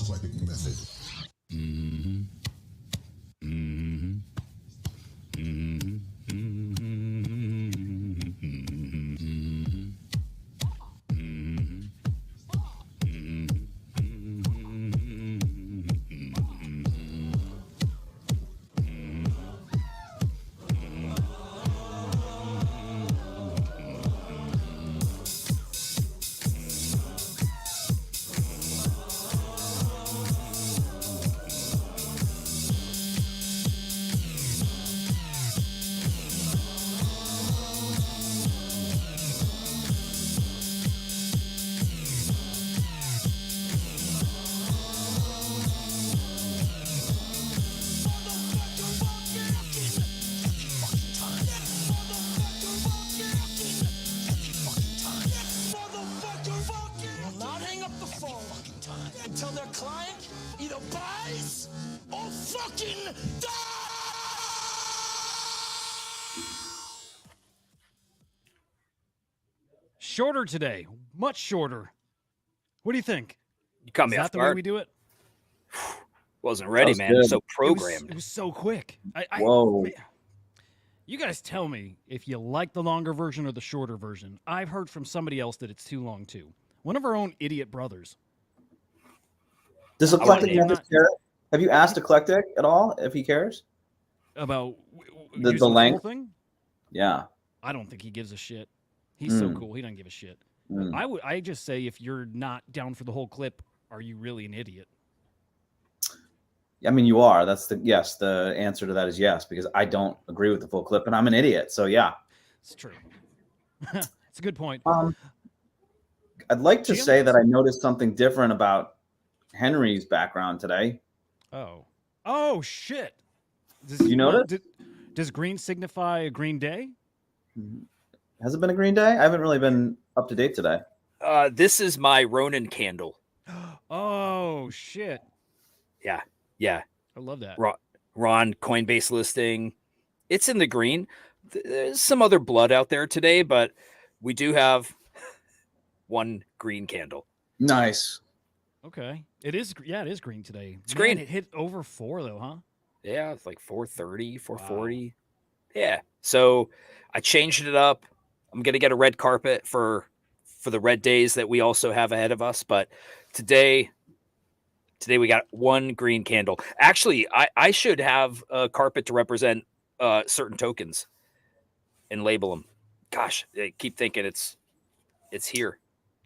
eclectic method. Mm-hmm. Mm-hmm. Mm-hmm. Until their client either buys or fucking dies! Shorter today, much shorter. What do you think? You caught Is me that off the way guard. we do it? Wasn't ready, was man. good. So It programmed. was so quick. Whoa. You guys tell me if you like the longer version or the shorter version. I've heard from somebody else that it's too long too. One of our own idiot brothers. Does I wanna Eclectic name Methods care? Have you asked Eclectic at all if he cares? About The using length? full thing? Yeah. I don't think he gives a shit. He's so Mm. cool. He doesn't give a shit. Mm. I just say if you're not down for the whole clip, are you really an idiot? I mean, you are. That's the yes. The answer to that is yes, because I don't agree with the full clip, and I'm an idiot. So yeah. It's true. It's a good point. I'd like to Jim? say that I noticed something different about Henry's background today. Oh shit! You notice? Does green signify a green day? Has it been a green day? I haven't really been up to date today. This is my Ronin candle. Oh shit! Yeah. I love that. Ron Coinbase listing. It's in the green. There's some other blood out there today, but we do have one green candle. Nice. Okay, it is. Yeah, it is green today. It's green. It hit over 4 though, huh? Yeah, it's like 4:30, 4:40. Wow. Yeah. So I changed it up. I'm gonna get a red carpet for the red days that we also have ahead of us. But today we got one green candle. Actually, I should have a carpet to represent certain tokens and label them. Gosh, I keep thinking it's here.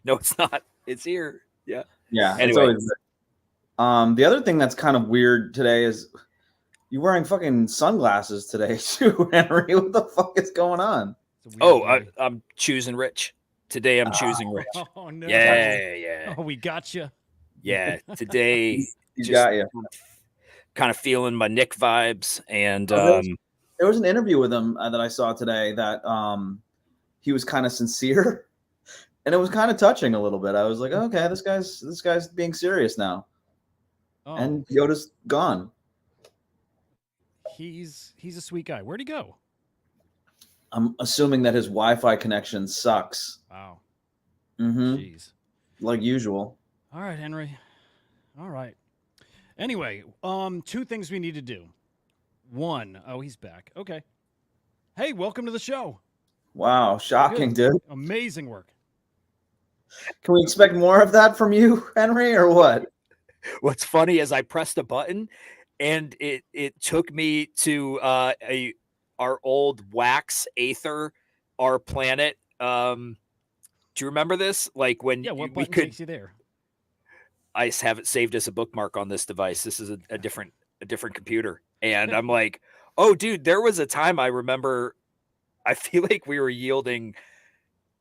No, it's not. It's here. Yeah. Yeah. Anyway. It's always, the other thing that's kind of weird today is you're wearing fucking sunglasses today too, Henry. What the fuck is going on? I'm choosing rich. Today I'm choosing rich. Oh no! Yeah. Oh, we got you. Yeah, today You got you. Kind of feeling my Nick vibes, and there was an interview with him that I saw today that he was kind of sincere, and it was kind of touching a little bit. I was like, okay, this guy's being serious now. Oh, And Yoda's gone. he's a sweet guy. Where'd he go? I'm assuming that his Wi-Fi connection sucks. Wow. Mm-hmm. Jeez. Like usual. All right, Henry. All right. Anyway, 2 things we need to do. 1, he's back. Okay. Hey, welcome to the show. Wow, shocking, Good. dude. Amazing work. Can we expect more of that from you, Henry, or what? what's funny is I pressed a button, and it took me to our old wax Aether, our planet. Do you remember this? Like when what we button could takes you there? I have it saved as a bookmark on this device. This is a different computer. And I'm like, oh, dude, there was a time I remember, I feel like we were yielding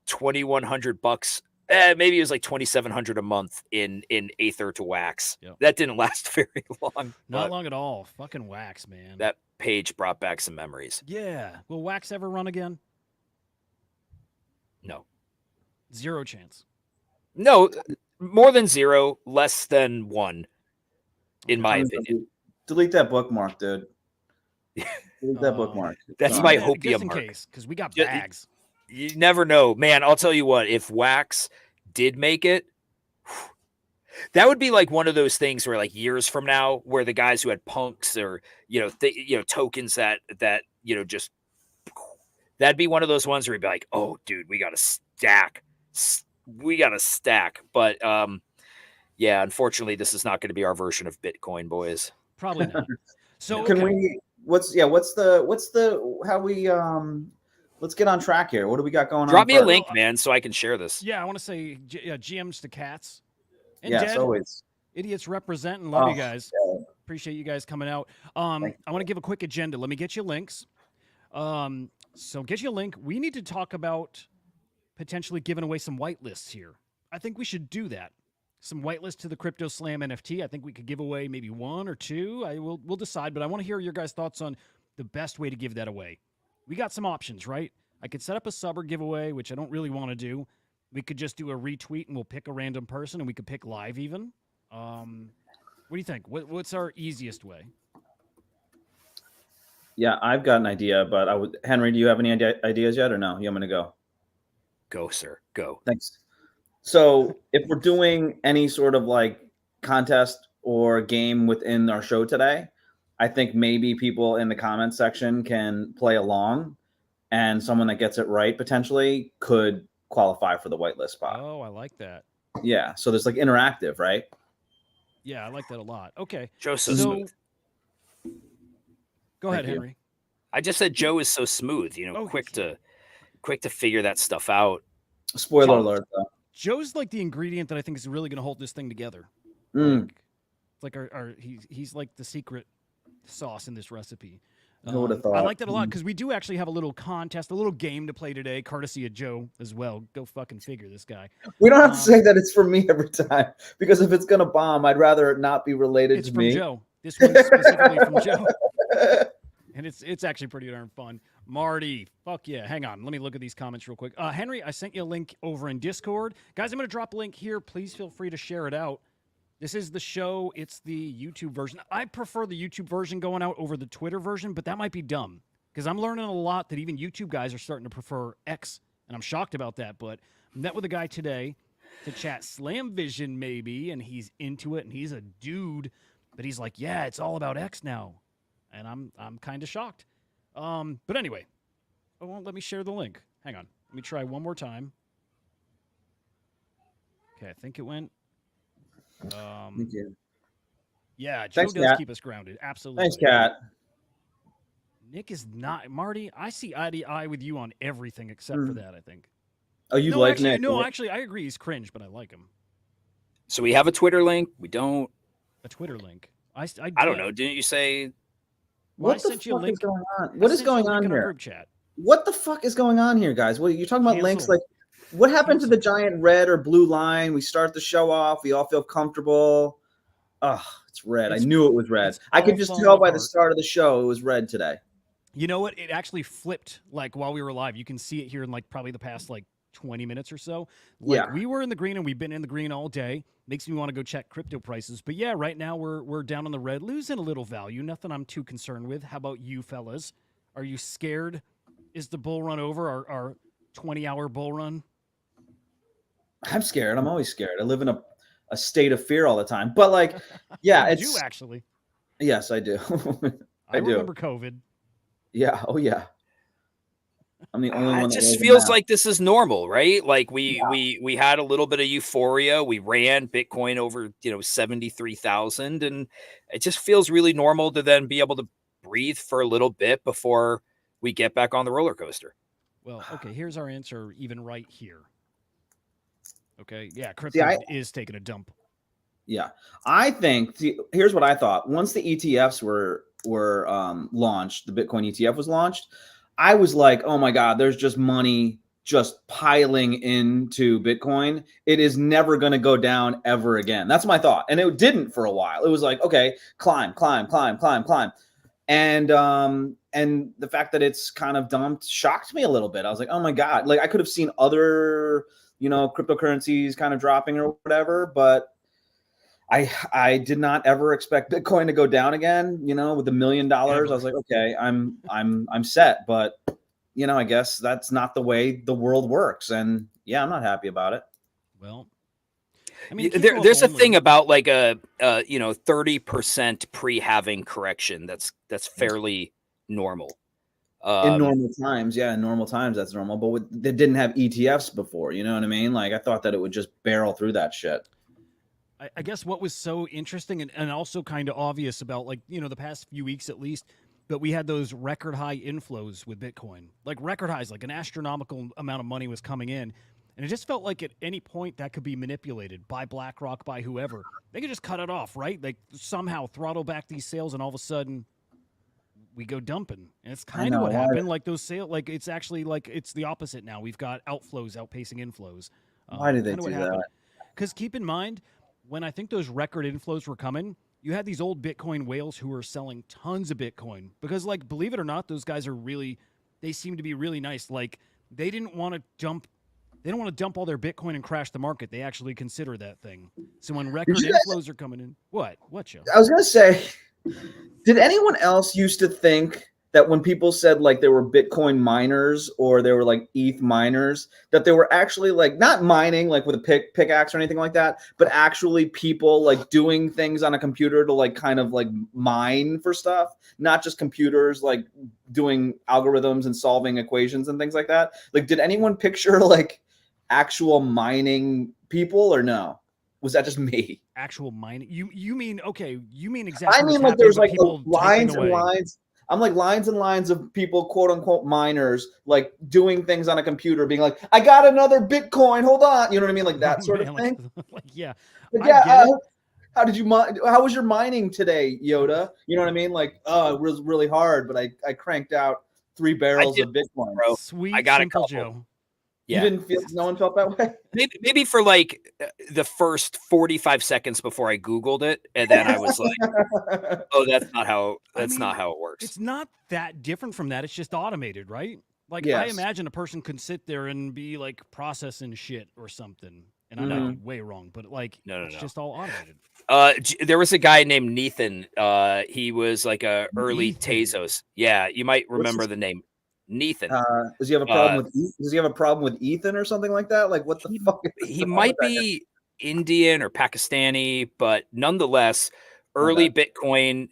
$2,100. Maybe it was like $2,700 a month in Aether to wax. Yep. That didn't last very long. Not long at all. Fucking wax, man. That page brought back some memories. Yeah. Will wax ever run again? No. 0 chance. No, more than 0, less than 1, in my opinion. Delete that bookmark, dude. Delete that bookmark. That's Sorry. my hopium Just in mark. case, because we got Ju- bags. You never know, man. I'll tell you what, if wax did make it, That would be like one of those things where, like, years from now, where the guys who had punks or tokens that just that'd be one of those ones where you'd be like, oh, dude, we got to stack. But yeah, unfortunately, this is not going to be our version of Bitcoin, boys. Probably not. So Can okay. we? What's how we let's get on track here. What do we got going on? Drop me a first? link, man, so I can share this. Yeah, I want to say GMs to cats. And Yes, Dead. always. Idiots represent and love you guys. Yeah. Appreciate you guys coming out. I want to give a quick agenda. Let me get you links. So get you a link. We need to talk about potentially giving away some whitelists here. I think we should do that. Some whitelist to the Crypto Slam NFT. I think we could give away maybe one or two. We'll decide, but I want to hear your guys' thoughts on the best way to give that away. We got some options, right? I could set up a subber giveaway, which I don't really want to do. We could just do a retweet and we'll pick a random person, and we could pick live even. What do you think? What's our easiest way? Yeah, I've got an idea, but Henry, do you have any ideas yet, or no? You want me to go? Go, sir. Go. Thanks. So if we're doing any sort of like contest or game within our show today, I think maybe people in the comments section can play along, and someone that gets it right potentially could qualify for the whitelist spot. Oh, I like that. Yeah. So there's like interactive, right? Yeah, I like that a lot. Okay. Joe's so smooth. Go ahead, Henry. I just said Joe is so smooth, quick to figure that stuff out. Spoiler alert, though. Joe's like the ingredient that I think is really going to hold this thing together. Like he's like the secret sauce in this recipe. I would have thought. I like that a lot because we do actually have a little contest, a little game to play today, courtesy of Joe as well. Go fucking figure, this guy. We don't have to say that it's for me every time, because if it's gonna bomb, I'd rather it not be related to me. It's from Joe. This one's specifically from Joe. And it's actually pretty darn fun. Marty, fuck yeah. Hang on. Let me look at these comments real quick. Henry, I sent you a link over in Discord. Guys, I'm going to drop a link here. Please feel free to share it out. This is the show. It's the YouTube version. I prefer the YouTube version going out over the Twitter version, but that might be dumb because I'm learning a lot that even YouTube guys are starting to prefer X, and I'm shocked about that. But I met with a guy today to chat Slam Vision maybe, and he's into it, and he's a dude, but he's like, yeah, it's all about X now. And I'm kind of shocked. But anyway, it won't let me share the link. Hang on. Let me try one more time. Okay, I think it went. Thank you. Yeah, Joe Thanks, does Kat. keep us grounded. Absolutely. Thanks, Kat. Nick is not. Marty, I see eye to eye with you on everything except for that, I think. Oh, you like actually, Nick? No, actually, I agree. He's cringe, but I like him. So we have a Twitter link. We don't. A Twitter link. I don't know. Didn't you say? Well, What the fuck is going on? What is going on here? Group chat. What the fuck is going on here, guys? What you're talking about? Cancel. Links? Like, what happened to the giant red or blue line? We start the show off. We all feel comfortable. Oh, it's red. I knew it was red. I could just tell by the start of the show it was red today. You know what? It actually flipped like while we were live. You can see it here in like probably the past like 20 minutes or so. Like we were in the green and we've been in the green all day. Makes me want to go check crypto prices. But yeah, right now we're down on the red, losing a little value. Nothing I'm too concerned with. How about you fellas? Are you scared? Is the bull run over? Our 20-hour bull run? I'm scared. I'm always scared. I live in a state of fear all the time. But like, yeah, it's you actually. Yes, I do. I remember COVID. Yeah. Oh yeah. I'm the only one. It just feels like this is normal, right? Like we had a little bit of euphoria. We ran Bitcoin over 73,000, and it just feels really normal to then be able to breathe for a little bit before we get back on the roller coaster. Well, okay. Here's our answer, even right here. Okay. Yeah, crypto is taking a dump. Yeah, I think. Here's what I thought. Once the ETFs were launched, the Bitcoin ETF was launched. I was like, oh my God, there's just money just piling into Bitcoin. It is never going to go down ever again. That's my thought. And it didn't for a while. It was like, okay, climb. And the fact that it's kind of dumped shocked me a little bit. I was like, oh my God, like I could have seen other, cryptocurrencies kind of dropping or whatever, but I did not ever expect Bitcoin to go down again, with $1 million. I was like, okay, I'm set. But, I guess that's not the way the world works. And yeah, I'm not happy about it. Well, I mean, There's a thing about like a 30% pre-halving correction that's fairly normal. In normal times, yeah, in normal times that's normal. But they didn't have ETFs before, you know what I mean? Like I thought that it would just barrel through that shit. I guess what was so interesting and also kind of obvious about, like, the past few weeks at least, but we had those record high inflows with Bitcoin, like record highs, like an astronomical amount of money was coming in. And it just felt like at any point that could be manipulated by BlackRock, by whoever. They could just cut it off, right? Like somehow throttle back these sales, and all of a sudden we go dumping. And it's kind of what happened. Like those sales, like it's actually like it's the opposite now. We've got outflows outpacing inflows. Why did they do that? Because keep in mind, when I think those record inflows were coming, you had these old Bitcoin whales who were selling tons of Bitcoin because, like, believe it or not, those guys they seem to be really nice. Like, they don't want to dump all their Bitcoin and crash the market. They actually consider that thing. So when record inflows are coming in, what, Joe? I was going to say, did anyone else used to think that when people said like there were Bitcoin miners or there were like ETH miners, that they were actually like not mining like with a pickaxe or anything like that, but actually people like doing things on a computer to like kind of like mine for stuff, not just computers like doing algorithms and solving equations and things like that? Like, did anyone picture like actual mining people or no? Was that just me? Actual mining? You mean exactly? I mean, like there's like lines and lines. I'm like lines and lines of people, quote unquote, miners, like doing things on a computer, being like, "I got another Bitcoin. Hold on," you know what I mean, like that sort of thing. Like, yeah, like, yeah. How did you mine? How was your mining today, Yoda? You know what I mean? Like, oh, it was really hard, but I cranked out 3 barrels of Bitcoin. Bro. Sweet, I got simple a couple. Joe. Yeah. You didn't feel? No one felt that way. Maybe for like the first 45 seconds before I Googled it, and then I was like, "Oh, that's not how it works." It's not that different from that. It's just automated, right? Like, yes. I imagine a person could sit there and be like processing shit or something, and I might be way wrong, but like, it's just all automated. There was a guy named Nathan. He was like a early Tezos. Yeah, you might remember the name. Nathan. Does he have a problem with? Does he have a problem with Ethan or something like that? Like, what the fuck? He might be Indian or Pakistani, but nonetheless, early Bitcoin.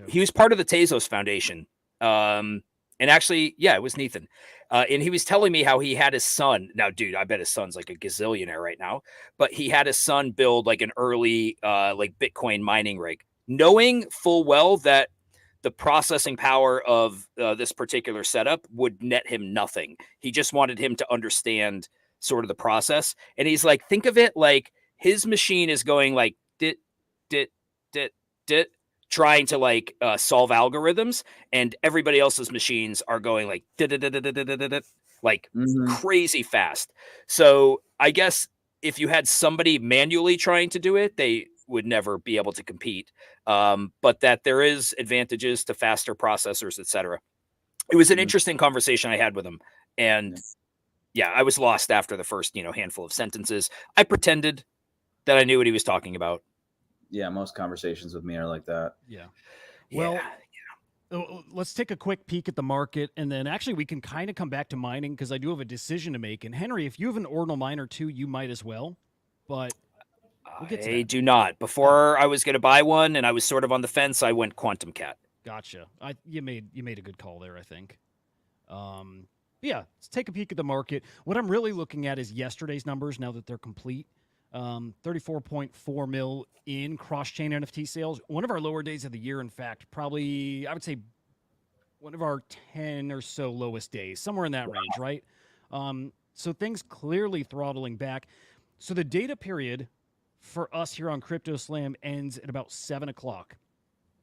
He was part of the Tezos Foundation. And actually, yeah, it was Nathan. And he was telling me how he had his son. Now, dude, I bet his son's like a gazillionaire right now. But he had his son build like an early like Bitcoin mining rig, knowing full well that the processing power of this particular setup would net him nothing. He just wanted him to understand sort of the process. And he's like, think of it like his machine is going like dit, trying to like solve algorithms, and everybody else's machines are going like like crazy fast. So I guess if you had somebody manually trying to do it, they would never be able to compete. But that there is advantages to faster processors, etc. It was an interesting conversation I had with him. And yeah, I was lost after the first, handful of sentences. I pretended that I knew what he was talking about. Yeah, most conversations with me are like that. Yeah. Well, let's take a quick peek at the market, and then actually we can kind of come back to mining because I do have a decision to make. And Henry, if you have an ordinal miner too, you might as well. But I do not. Before I was going to buy one, and I was sort of on the fence, I went Quantum Cat. Gotcha. You made a good call there, I think. Yeah, let's take a peek at the market. What I'm really looking at is yesterday's numbers now that they're complete. 34.4 mil in cross-chain NFT sales. One of our lower days of the year, in fact, probably, I would say, one of our 10 or so lowest days, somewhere in that range, right? So things clearly throttling back. So the data period for us here on Crypto Slam ends at about 7 o'clock.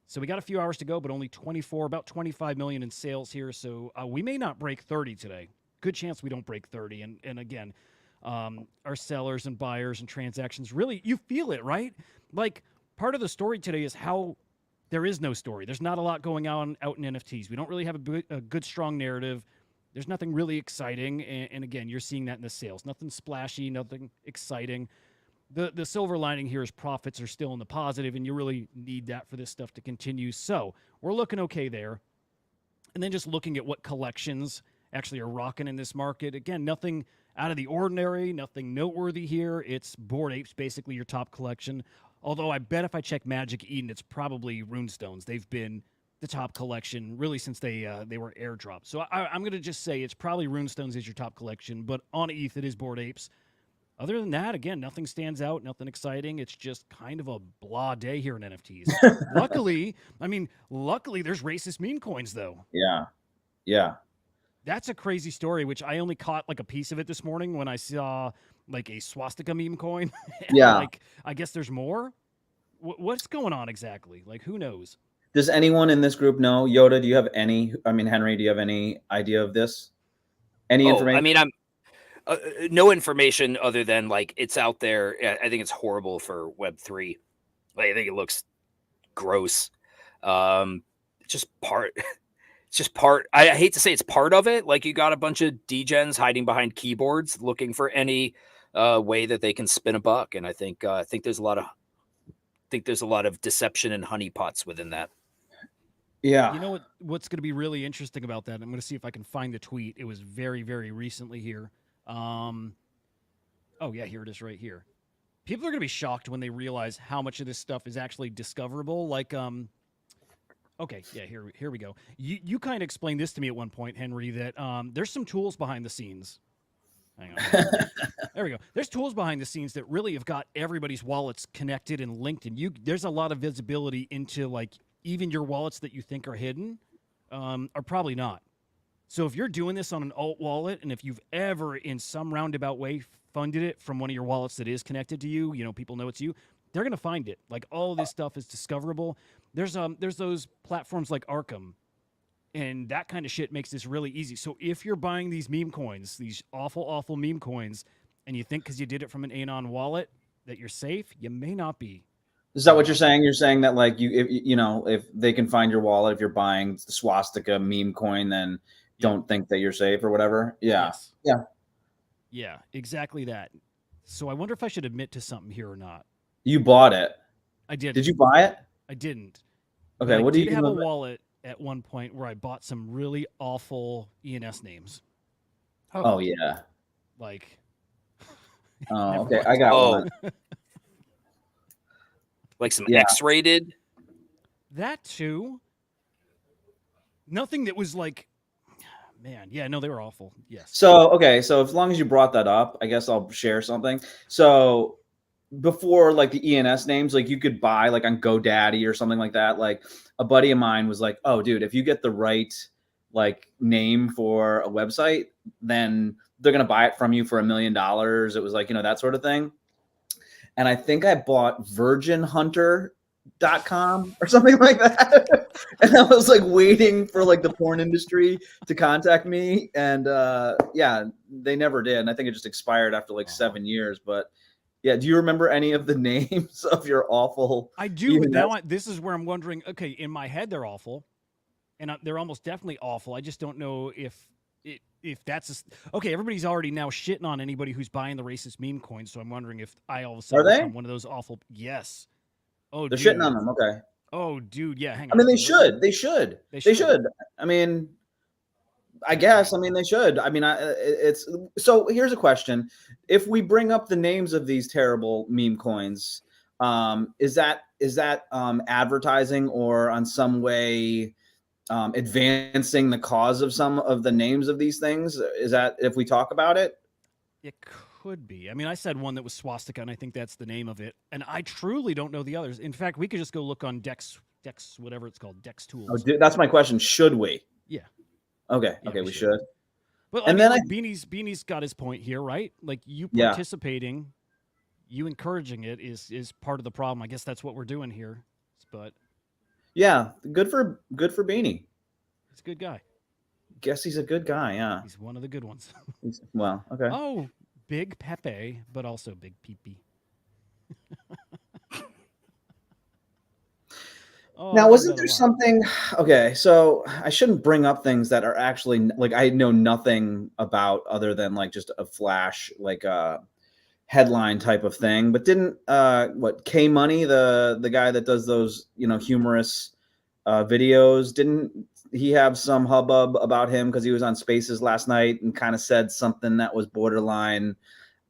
So we got a few hours to go, but only about 25 million in sales here. So we may not break 30 today. Good chance we don't break 30. And again, our sellers and buyers and transactions, really, you feel it, right? Like, part of the story today is how there is no story. There's not a lot going on out in NFTs. We don't really have a good, strong narrative. There's nothing really exciting. And again, you're seeing that in the sales. Nothing splashy, nothing exciting. The silver lining here is profits are still in the positive, and you really need that for this stuff to continue. So we're looking okay there. And then just looking at what collections actually are rocking in this market. Again, nothing out of the ordinary, nothing noteworthy here. It's Bored Apes, basically your top collection. Although I bet if I check Magic Eden, it's probably Runestones. They've been the top collection really since they were airdropped. So I'm going to just say it's probably Runestones is your top collection, but on ETH it is Bored Apes. Other than that, again, nothing stands out, nothing exciting. It's just kind of a blah day here in NFTs. luckily there's racist meme coins though. Yeah. That's a crazy story, which I only caught like a piece of it this morning when I saw like a swastika meme coin. Yeah. Like, I guess there's more. What's going on exactly? Like, who knows? Does anyone in this group know? Yoda, do you have any? I mean, Henry, do you have any idea of this? Any information? I mean, I'm no information other than like it's out there. I think it's horrible for Web3. Like, I think it looks gross. Just part. It's just part. I hate to say it's part of it. Like, you got a bunch of degens hiding behind keyboards, looking for any way that they can spin a buck. And I think there's a lot of deception and honeypots within that. Yeah. You know what's going to be really interesting about that? I'm going to see if I can find the tweet. It was very, very recently here. Oh yeah, here it is right here. People are going to be shocked when they realize how much of this stuff is actually discoverable. Like, okay, yeah, here we go. You kind of explained this to me at one point, Henry, that there's some tools behind the scenes. Hang on. There we go. There's tools behind the scenes that really have got everybody's wallets connected and linked, and there's a lot of visibility into like even your wallets that you think are hidden are probably not. So if you're doing this on an alt wallet, and if you've ever in some roundabout way funded it from one of your wallets that is connected to you, people know it's you, they're going to find it. Like, all of this stuff is discoverable. There's those platforms like Arkham, and that kind of shit makes this really easy. So if you're buying these meme coins, these awful meme coins, and you think because you did it from an Anon wallet that you're safe, you may not be. Is that what you're saying? You're saying that like if they can find your wallet, if you're buying the swastika meme coin, then don't think that you're safe or whatever. Yeah. Yes. Yeah, exactly that. So I wonder if I should admit to something here or not. You bought it. I did. Did you buy it? I didn't. Okay. But what do you have a wallet at one point where I bought some really awful ENS names. Oh yeah. Like. Oh, okay. I got one. Like some X-rated. That too. Nothing that was like, man, yeah, no, they were awful. Yes. So as long as you brought that up, I guess I'll share something. So before like the ENS names, like you could buy like on GoDaddy or something like that. Like a buddy of mine was like, oh dude, if you get the right like name for a website, then they're going to buy it from you for $1 million. It was like, that sort of thing. And I think I bought virginhunter.com or something like that. And I was like waiting for like the porn industry to contact me. And they never did. And I think it just expired after like 7 years. But yeah, do you remember any of the names of your awful? I do. But now this is where I'm wondering, okay, in my head, they're awful. And they're almost definitely awful. I just don't know if that's okay. Everybody's already now shitting on anybody who's buying the racist meme coins. So I'm wondering if I all of a sudden become one of those awful. Yes. Oh, they're shitting on them. Okay. Oh, dude. Yeah. Hang on. I mean, they should. I mean, I guess. I mean, they should. I mean, it's so. Here's a question: if we bring up the names of these terrible meme coins, is that advertising or on some way advancing the cause of some of the names of these things? Is that if we talk about it? It could be. I mean, I said one that was swastika, and I think that's the name of it. And I truly don't know the others. In fact, we could just go look on Dex, whatever it's called, Dex Tools. Oh, that's my question. Should we? Yeah. Okay. Yeah, okay, we should. But and then like, Beanie's got his point here, right? Like you participating, you encouraging it is part of the problem. I guess that's what we're doing here. But yeah, good for Beanie. He's a good guy. Guess he's a good guy. Yeah, he's one of the good ones. Well, okay. Oh, big Pepe, but also big Peepee. Now, wasn't there something? Okay, so I shouldn't bring up things that are actually like I know nothing about other than like just a flash, like a headline type of thing. But didn't K Money, the guy that does those humorous videos, didn't he have some hubbub about him because he was on Spaces last night and kind of said something that was borderline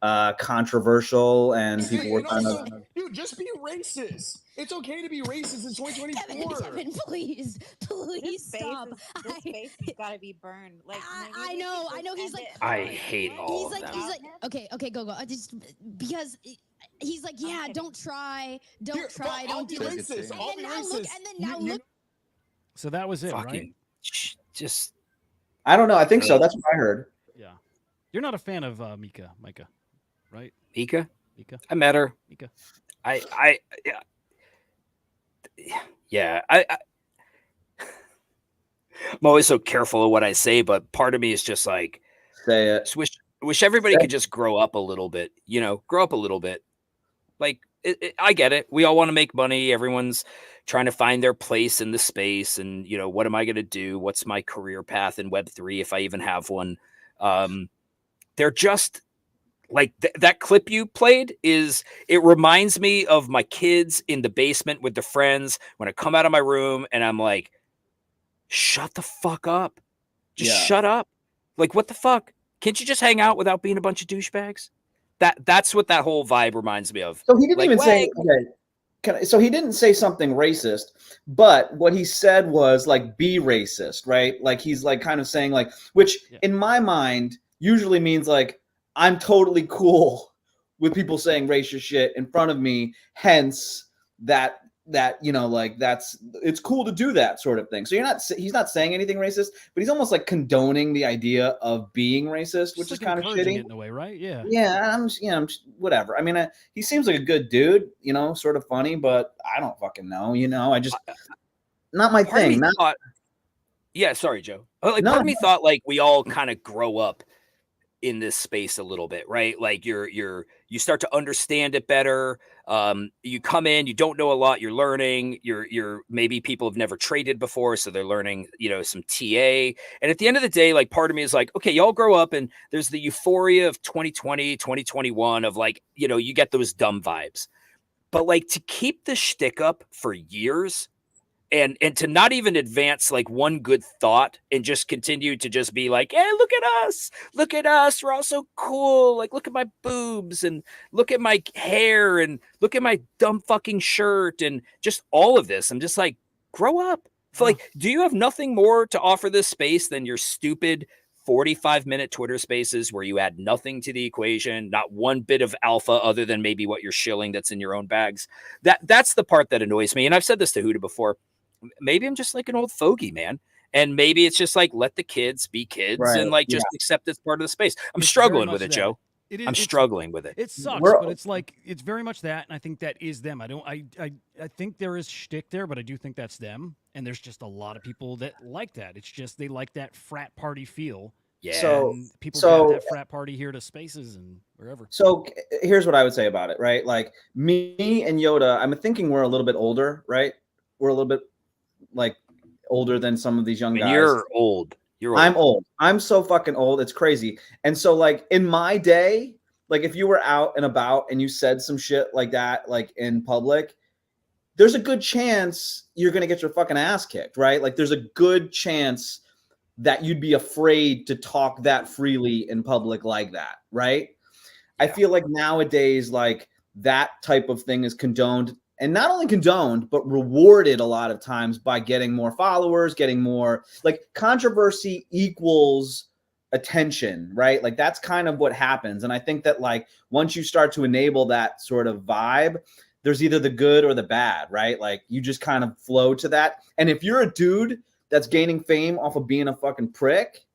controversial, and Hey, people were and kind also, of dude, just be racist. It's okay to be racist in 2024. Kevin, please stop. This space has got to be burned. Like I know. He's like, I hate all of them. he's like, okay, go. I just because he's like, yeah, don't try, don't I'll do be this. racist. I'll be racist. Look. So that was it, right? Fucking just. I don't know. I think so. That's what I heard. Yeah. You're not a fan of Micah, right? Mika? Mika? I met her. Mika. Yeah. I'm always so careful of what I say, but part of me is just like, Say it. wish everybody could just grow up a little bit, grow up a little bit. Like, I get it. We all want to make money. Everyone's trying to find their place in the space. And, what am I going to do? What's my career path in Web3 if I even have one? They're just like that clip you played it reminds me of my kids in the basement with their friends when I come out of my room and I'm like, shut the fuck up. Just shut up. Like, what the fuck? Can't you just hang out without being a bunch of douchebags? That's what that whole vibe reminds me of. So he didn't even say, okay, so he didn't say something racist, but what he said was like, be racist, right? Like he's like kind of saying like, which in my mind usually means like, I'm totally cool with people saying racist shit in front of me. Hence that like it's cool to do that sort of thing. So he's not saying anything racist, but he's almost like condoning the idea of being racist, which is kind of shitty in a way, right? Yeah. Yeah. I'm whatever. I mean, he seems like a good dude, sort of funny, but I don't fucking know. I just not my thing. Yeah. Sorry, Joe. Part of me thought like we all kind of grow up in this space a little bit, right? Like you start to understand it better. You come in, you don't know a lot, you're learning, you're maybe people have never traded before. So they're learning, some TA. And at the end of the day, like part of me is like, okay, y'all grow up and there's the euphoria of 2020, 2021 of like, you get those dumb vibes, but like to keep the shtick up for years and to not even advance like one good thought and just continue to just be like, hey, look at us. We're all so cool. Like, look at my boobs and look at my hair and look at my dumb fucking shirt and just all of this. I'm just like, grow up. So, like, do you have nothing more to offer this space than your stupid 45-minute Twitter spaces where you add nothing to the equation, not one bit of alpha other than maybe what you're shilling that's in your own bags? That's the part that annoys me. And I've said this to Huda before. Maybe I'm just like an old fogey, man. And maybe it's just like, let the kids be kids and like, just accept it's part of the space. I'm struggling with it, Joe. I'm struggling with it. It sucks, but it's like, it's very much that. And I think that is them. I think there is shtick there, but I do think that's them. And there's just a lot of people that like that. It's just, they like that frat party feel. Yeah. So people have that frat party here to spaces and wherever. So here's what I would say about it, right? Like me and Yoda, I'm thinking we're a little bit older, right? We're a little bit like older than some of these young guys. You're old. I'm old. I'm so fucking old. It's crazy. And so like in my day, like if you were out and about and you said some shit like that, like in public, there's a good chance you're going to get your fucking ass kicked, right? Like there's a good chance that you'd be afraid to talk that freely in public like that, right? Yeah. I feel like nowadays, like that type of thing is condoned. And not only condoned, but rewarded a lot of times by getting more followers, getting more like controversy equals attention, right? Like that's kind of what happens. And I think that like once you start to enable that sort of vibe, there's either the good or the bad, right? Like you just kind of flow to that. And if you're a dude that's gaining fame off of being a fucking prick,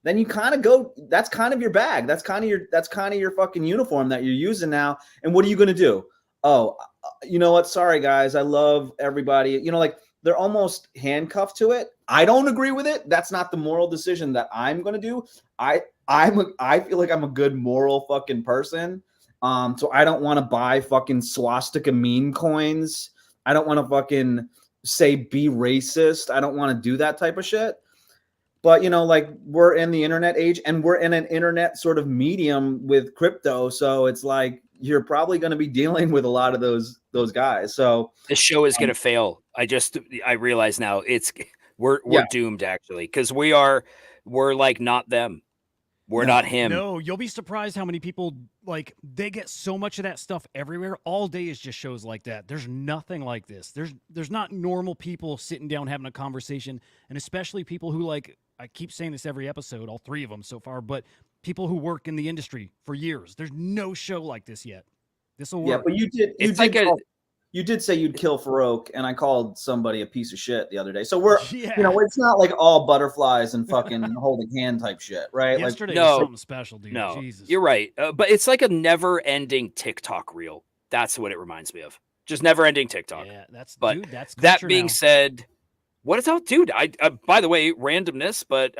then you kind of go, that's kind of your bag. That's kind of your fucking uniform that you're using now. And what are you going to do? Oh, you know what? Sorry, guys. I love everybody. Like they're almost handcuffed to it. I don't agree with it. That's not the moral decision that I'm going to do. I feel like I'm a good moral fucking person. So I don't want to buy fucking swastika meme coins. I don't want to fucking say be racist. I don't want to do that type of shit. But, like we're in the internet age and we're in an internet sort of medium with crypto. So it's like, you're probably going to be dealing with a lot of those guys. So this show is going to fail. I realize now we're Yeah. doomed actually because we're like not them. We're No. not him. No, you'll be surprised how many people like they get so much of that stuff everywhere. All day is just shows like that. There's nothing like this. There's not normal people sitting down having a conversation, and especially people who like I keep saying this every episode, all three of them so far, but people who work in the industry for years. There's no show like this yet. This will Yeah, work. but you did say you'd kill Farouk, and I called somebody a piece of shit the other day. So we're Yeah. it's not like all butterflies and fucking holding hand type shit, right? Yesterday No. was something special, dude. No, Jesus. you're right. But it's like a never-ending TikTok reel. That's what it reminds me of. Just never-ending TikTok. Yeah, that's But dude, that's that culture being now. said, what is out, dude? I by the way, randomness, but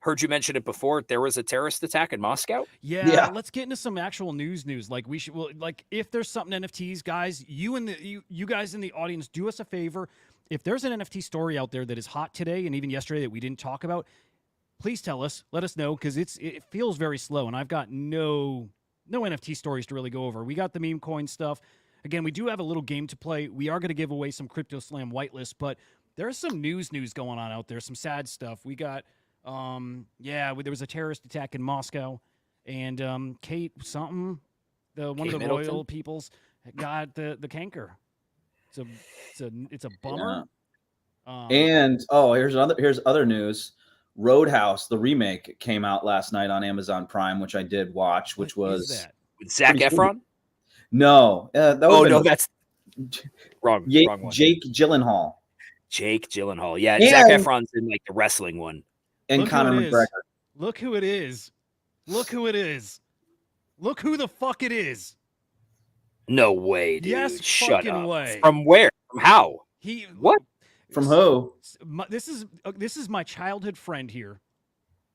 heard you mention it before. There was a terrorist attack in Moscow. Yeah, let's get into some actual news. Like we should, like if there's something NFTs, guys, you guys in the audience, do us a favor. If there's an NFT story out there that is hot today and even yesterday that we didn't talk about, please tell us. Let us know because it feels very slow, and I've got no NFT stories to really go over. We got the meme coin stuff. Again, we do have a little game to play. We are going to give away some Crypto Slam whitelist, but there's some news going on out there. Some sad stuff. We got. There was a terrorist attack in Moscow, and Kate something, one Kate of the Middleton? royal peoples, got the canker. It's a bummer. And here's other news. Roadhouse, the remake, came out last night on Amazon Prime, which I did watch, which what was is that? With Zac Pretty Efron? no. Oh no, that's wrong. Wrong one. Jake Gyllenhaal Jake Gyllenhaal. Yeah, And- Zac Efron's in like the wrestling one. and Look who Conor it is. McGregor. Look who it is. Look who it is. Look who the fuck it is. No way, dude. Yes, Shut fucking up. way. From where? From how? He What? From who? This is my childhood friend here.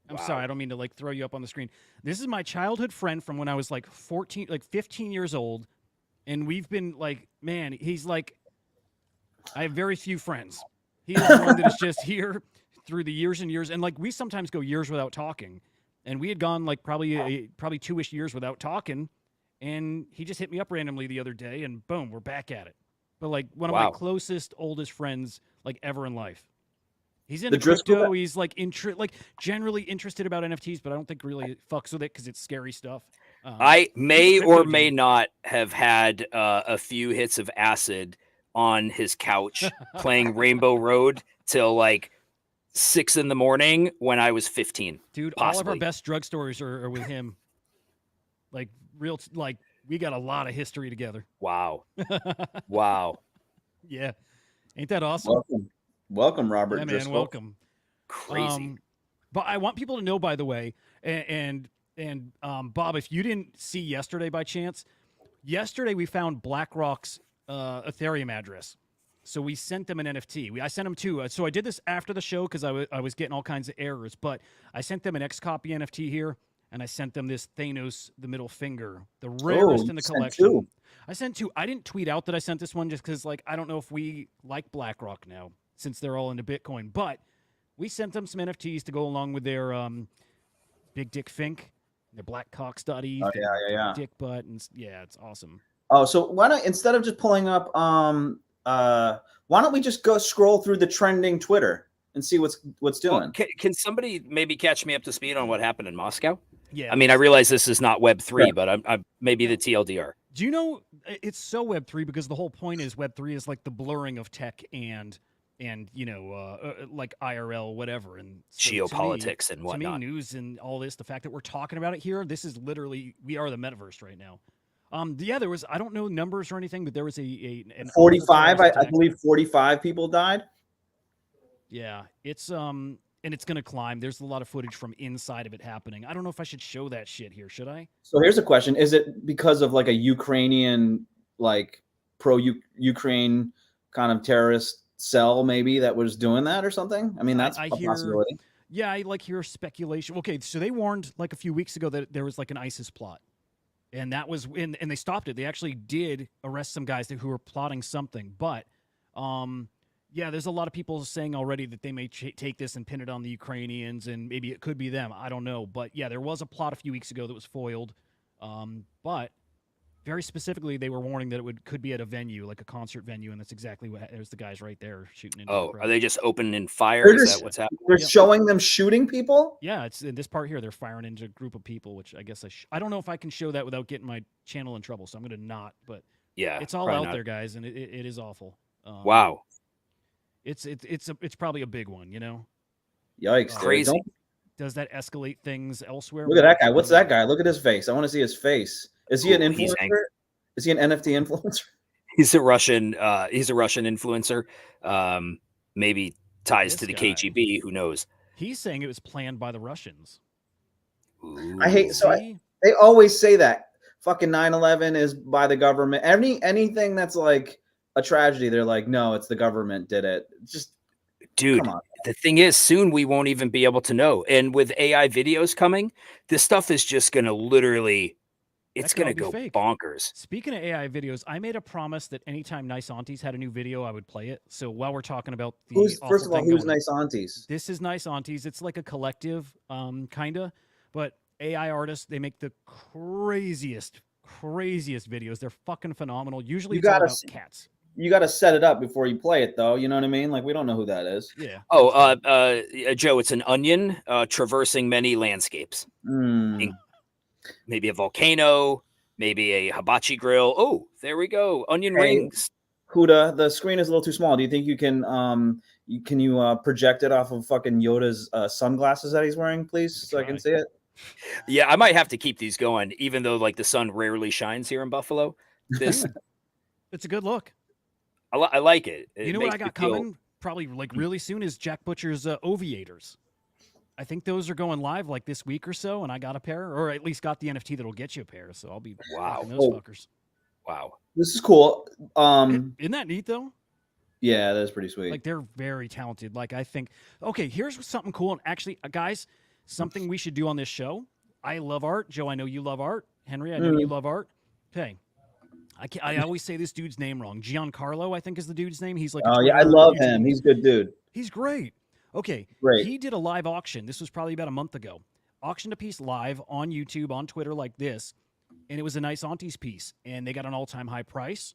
I'm Wow. sorry, I don't mean to like throw you up on the screen. This is my childhood friend from when I was like 15 years old, and we've been like, man, he's like, I have very few friends. He is the one that is just here through the years and years, and like we sometimes go years without talking, and we had gone like probably 2-ish years without talking, and he just hit me up randomly the other day, and boom, we're back at it. But like one of my Wow. closest, oldest friends like ever in life. He's The into Driscoll crypto. He's like generally interested about NFTs, but I don't think really fucks with it because it's scary stuff. I may he's a or crypto may dude. not have had a few hits of acid on his couch playing Rainbow Road till like 6 a.m. when I was 15. Dude, all of our possibly. best drug stories are with him. Like like we got a lot of history together. Wow. Wow. Yeah, ain't that awesome? Welcome, Robert Yeah, man, Driscoll. welcome. Crazy. But I want people to know, by the way, and Bob, if you didn't see yesterday by chance, yesterday we found BlackRock's Ethereum address. So we sent them an NFT. I sent them two. So I did this after the show because I was getting all kinds of errors. But I sent them an X-Copy NFT here, and I sent them this Thanos, the middle finger, the rarest in the you sent collection. two. I sent two. I didn't tweet out that I sent this one just because, like, I don't know if we like BlackRock now since they're all into Bitcoin. But we sent them some NFTs to go along with their Big Dick Fink, their Black Cock Study, Oh, yeah. Dick Butt, and yeah, it's awesome. Oh, so why don't instead of just pulling up, why don't we just go scroll through the trending Twitter and see what's doing? Well, can somebody maybe catch me up to speed on what happened in Moscow? Yeah, I mean, I realize this is not Web3, Yeah. but I'm maybe the TLDR. do you know it's so Web3 because the whole point is Web3 is like the blurring of tech and like IRL whatever and so Geopolitics and to me, whatnot. news and all this, the fact that we're talking about it here, this is literally we are the metaverse right now. Yeah, there was I don't know numbers or anything, but there was an 45, I attack. believe 45 people died. Yeah, it's and it's gonna climb. There's a lot of footage from inside of it happening. I don't know if I should show that shit here. Should I? So here's a question: is it because of like a Ukrainian, like pro-Ukraine kind of terrorist cell maybe that was doing that or something? I mean, that's I a hear- possibility. Yeah, I like hear speculation. Okay, so they warned like a few weeks ago that there was like an ISIS plot, and that was and they stopped it. They actually did arrest some guys who were plotting something, but yeah, there's a lot of people saying already that they may take this and pin it on the Ukrainians, and maybe it could be them. I don't know, but yeah, there was a plot a few weeks ago that was foiled. But very specifically, they were warning that could be at a venue, like a concert venue, and that's exactly what. There's the guys right there shooting into the Oh, crowd. are they just opening fire? They're Is just- that what's happening? They're Yep. showing them shooting people. Yeah, it's in this part here. They're firing into a group of people, which I guess I don't know if I can show that without getting my channel in trouble, so I'm going to not. But Yeah, it's all probably out not. there, guys, and it is awful. Wow, It's probably a big one, you know. Yikes! dude. Crazy. Don't- Does that escalate things elsewhere? Look at that guy. What's that guy? Look at his face. I want to see his face. Is he an Ooh, he's influencer? Is he an NFT influencer? he's a Russian influencer. Maybe ties This to the guy. KGB. Who knows? He's saying it was planned by the Russians. I hate- so I- See? They always say that. Fucking 9/11 is by the government. Anything that's like a tragedy, they're like, no, it's the government did it. Just Dude, come on. the thing is, soon we won't even be able to know. And with AI videos coming, this stuff is just going to literally, it's could all going to be go fake. bonkers. Speaking of AI videos, I made a promise that anytime Nice Aunties had a new video, I would play it. So while we're talking about the Who's awful first of all, thing who's going- Nice Aunties? This is Nice Aunties. It's like a collective, kinda, but AI artists, they make the craziest videos. They're fucking phenomenal. Usually You it's all gotta about s- cats. You got to set it up before you play it, though. You know what I mean? Like we don't know who that is. Yeah. Oh, Joe, it's an onion traversing many landscapes. Hmm. Maybe a volcano, maybe a hibachi grill. Oh, there we go. Onion Hey. rings. Huda, the screen is a little too small. Do you think you can project it off of fucking Yoda's sunglasses that he's wearing, please, so I can Try. see it? Yeah, I might have to keep these going, even though like the sun rarely shines here in Buffalo. This It's a good look. I like it. It You know what makes I me got feel- coming? Probably like really soon is Jack Butcher's Oviators. I think those are going live like this week or so, and I got a pair, or at least got the NFT that'll get you a pair. So I'll be Wow. rocking those Oh. fuckers. Wow. This is cool. Isn't that neat though? Yeah, that's pretty sweet. Like they're very talented. Like I think, okay, here's something cool. And actually, guys, something we should do on this show. I love art. Joe, I know you love art. Henry, I know you love art. Okay. I always say this dude's name wrong. Giancarlo, I think is the dude's name. He's like, a Oh yeah, I Twitter, love YouTube. him. He's a good dude. He's great. Okay. Great. He did a live auction. This was probably about a month ago. Auctioned a piece live on YouTube, on Twitter like this. And it was a Nice Aunties piece. And they got an all-time high price.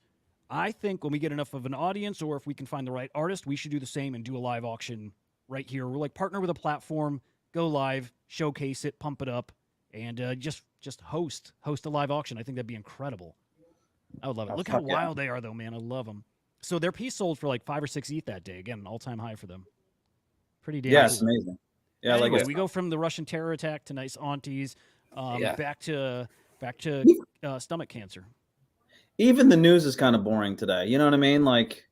I think when we get enough of an audience or if we can find the right artist, we should do the same and do a live auction right here. We're like partner with a platform, go live, showcase it, pump it up, and just host a live auction. I think that'd be incredible. I would love it. Oh, Look how fuck yeah. wild they are, though, man. I love them. So their piece sold for like 5 or 6 ETH that day. Again, an all-time high for them. Pretty damn Yeah, cool. it's amazing. Yeah, Anyway, like it. we go from the Russian terror attack to Nice Aunties, Yeah. back to stomach cancer. Even the news is kind of boring today. You know what I mean? Like,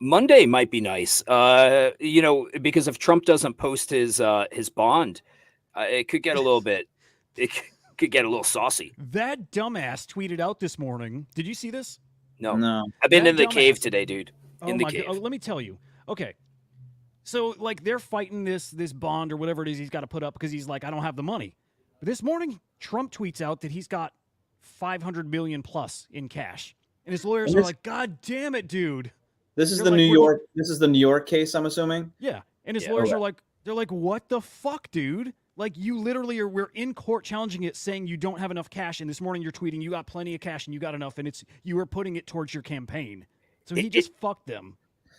Monday might be nice. Because if Trump doesn't post his bond, it could get a little bit. It could get a little saucy. That dumbass tweeted out this morning. Did you see this? no. I've been That in the cave dumbass. today, dude. Oh In the my cave. god! Oh, let me tell you. Okay, so like they're fighting this bond or whatever it is he's got to put up because he's like, I don't have the money. But this morning, Trump tweets out that he's got 500 million plus in cash, and his lawyers And are this- like, God damn it, dude. This is They're the like, New we're- York. This is the New York case. I'm assuming. Yeah, and his Yeah. lawyers Okay. are like, they're like, what the fuck, dude? Like you literally we're in court challenging it, saying you don't have enough cash, and this morning you're tweeting you got plenty of cash and you got enough, and you were putting it towards your campaign. So he It- just fucked them.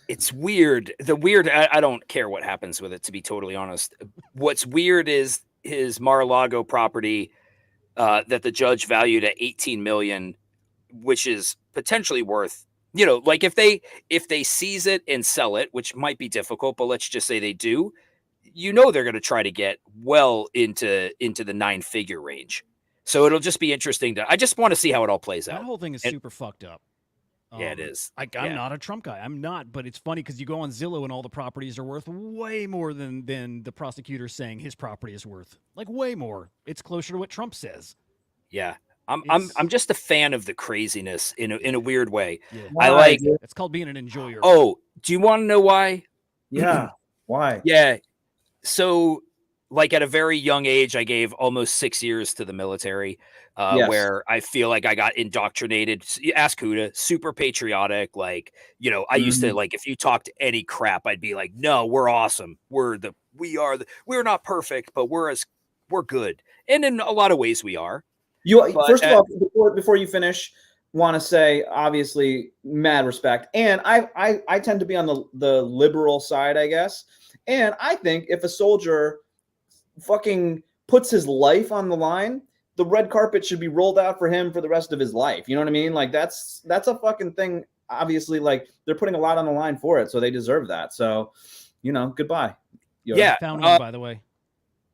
It's weird. I don't care what happens with it, to be totally honest. What's weird is his Mar-a-Lago property that the judge valued at 18 million, which is potentially worth, like if they seize it and sell it, which might be difficult, but let's just say they do, they're going to try to get well into the 9-figure range. So it'll just be interesting I just want to see how it all plays That out. whole thing is And- super fucked up. Yeah, it is. I'm Yeah. not a Trump guy. I'm not, but it's funny because you go on Zillow and all the properties are worth way more than the prosecutor saying his property is worth. Like way more. It's closer to what Trump says. Yeah. I'm It's- just a fan of the craziness in a weird way. Yeah. I like It's called being an enjoyer. Oh, do you want to know why? Yeah. Why? Yeah. So, like at a very young age, I gave almost 6 years to the military, Yes. where I feel like I got indoctrinated. Ask Huda, super patriotic. Like, I used to like if you talk to any crap, I'd be like, no, we're awesome. We're not perfect, but we're good. And in a lot of ways we are. You first of But, all, before you finish, want to say obviously mad respect, and I tend to be on the liberal side, I guess, and I think if a soldier fucking puts his life on the line, the red carpet should be rolled out for him for the rest of his life. You know what I mean? Like that's a fucking thing. Obviously, like they're putting a lot on the line for it, so they deserve that. So, goodbye. Yoda. yeah, Found one, by the way.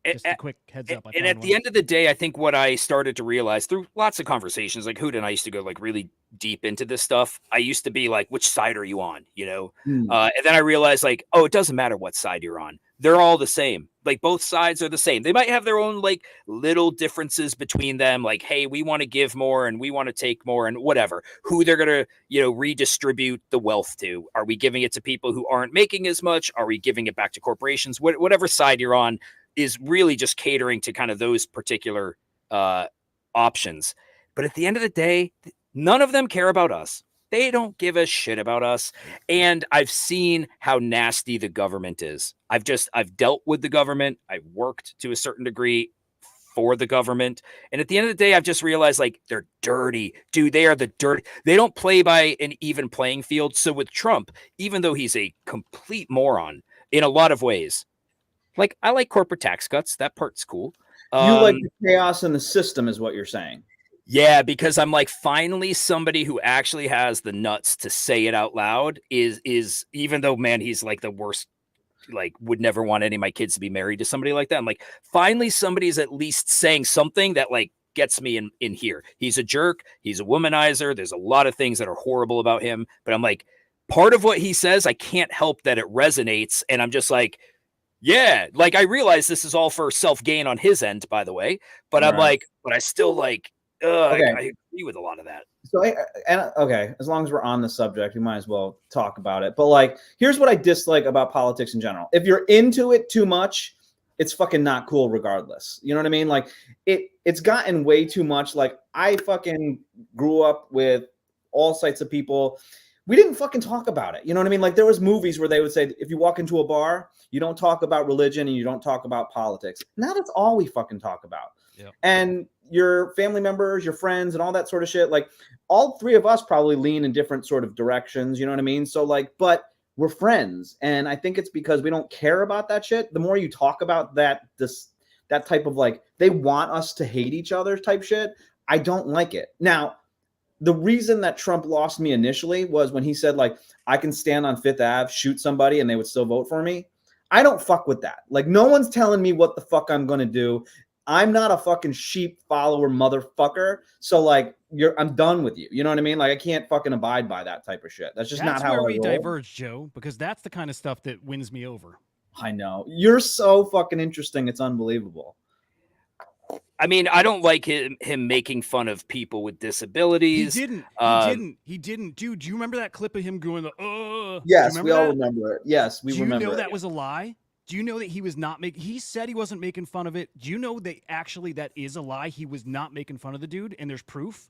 a- Just a quick heads up. I and found at one. the end of the day, I think what I started to realize through lots of conversations, like Hoot and I used to go like really deep into this stuff. I used to be like, which side are you on? And then I realized like, oh, it doesn't matter what side you're on. They're all the same. Like both sides are the same. They might have their own like little differences between them. Like, hey, we want to give more and we want to take more and whatever. Who they're gonna, redistribute the wealth to? Are we giving it to people who aren't making as much? Are we giving it back to corporations? Whatever side you're on is really just catering to kind of those particular options. But at the end of the day, none of them care about us. They don't give a shit about us. And I've seen how nasty the government is. I've dealt with the government. I've worked to a certain degree for the government. And at the end of the day, I've just realized like they're dirty. Dude, they are the dirty. They don't play by an even playing field. So with Trump, even though he's a complete moron in a lot of ways, like I like corporate tax cuts. That part's cool. You like the chaos in the system is what you're saying. Yeah, because I'm like, finally somebody who actually has the nuts to say it out loud is even though, man, he's like the worst, like would never want any of my kids to be married to somebody like that. I'm like, finally somebody's at least saying something that like gets me in here. He's a jerk. He's a womanizer. There's a lot of things that are horrible about him, but I'm like, part of what he says, I can't help that it resonates. And I'm just like, yeah, like I realize this is all for self-gain on his end, by the way, but I'm like, but I still like, I agree with a lot of that. So, as long as we're on the subject, we might as well talk about it. But like, here's what I dislike about politics in general. If you're into it too much, it's fucking not cool regardless. You know what I mean? Like it's gotten way too much. Like I fucking grew up with all sorts of people. We didn't fucking talk about it. You know what I mean? Like there was movies where they would say, if you walk into a bar, you don't talk about religion and you don't talk about politics. Now that's all we fucking talk about. Yep. And your family members, your friends, and all that sort of shit. Like all three of us probably lean in different sort of directions. You know what I mean? So like, but we're friends. And I think it's because we don't care about that shit. The more you talk about that type of like, they want us to hate each other type shit, I don't like it. Now, the reason that Trump lost me initially was when he said like, I can stand on Fifth Ave, shoot somebody and they would still vote for me. I don't fuck with that. Like no one's telling me what the fuck I'm going to do. I'm not a fucking sheep follower motherfucker. So like I'm done with you. You know what I mean? Like I can't fucking abide by that type of shit. That's just not how I roll. That's where we diverge, Joe, because that's the kind of stuff that wins me over. I know. You're so fucking interesting. It's unbelievable. I mean, I don't like him making fun of people with disabilities. He didn't. Dude, do you remember that clip of him going, Yes, we all remember it. Yes, we remember it. Do you know that was a lie? Do you know that he was not making? He said he wasn't making fun of it. Do you know that actually that is a lie? He was not making fun of the dude, and there's proof.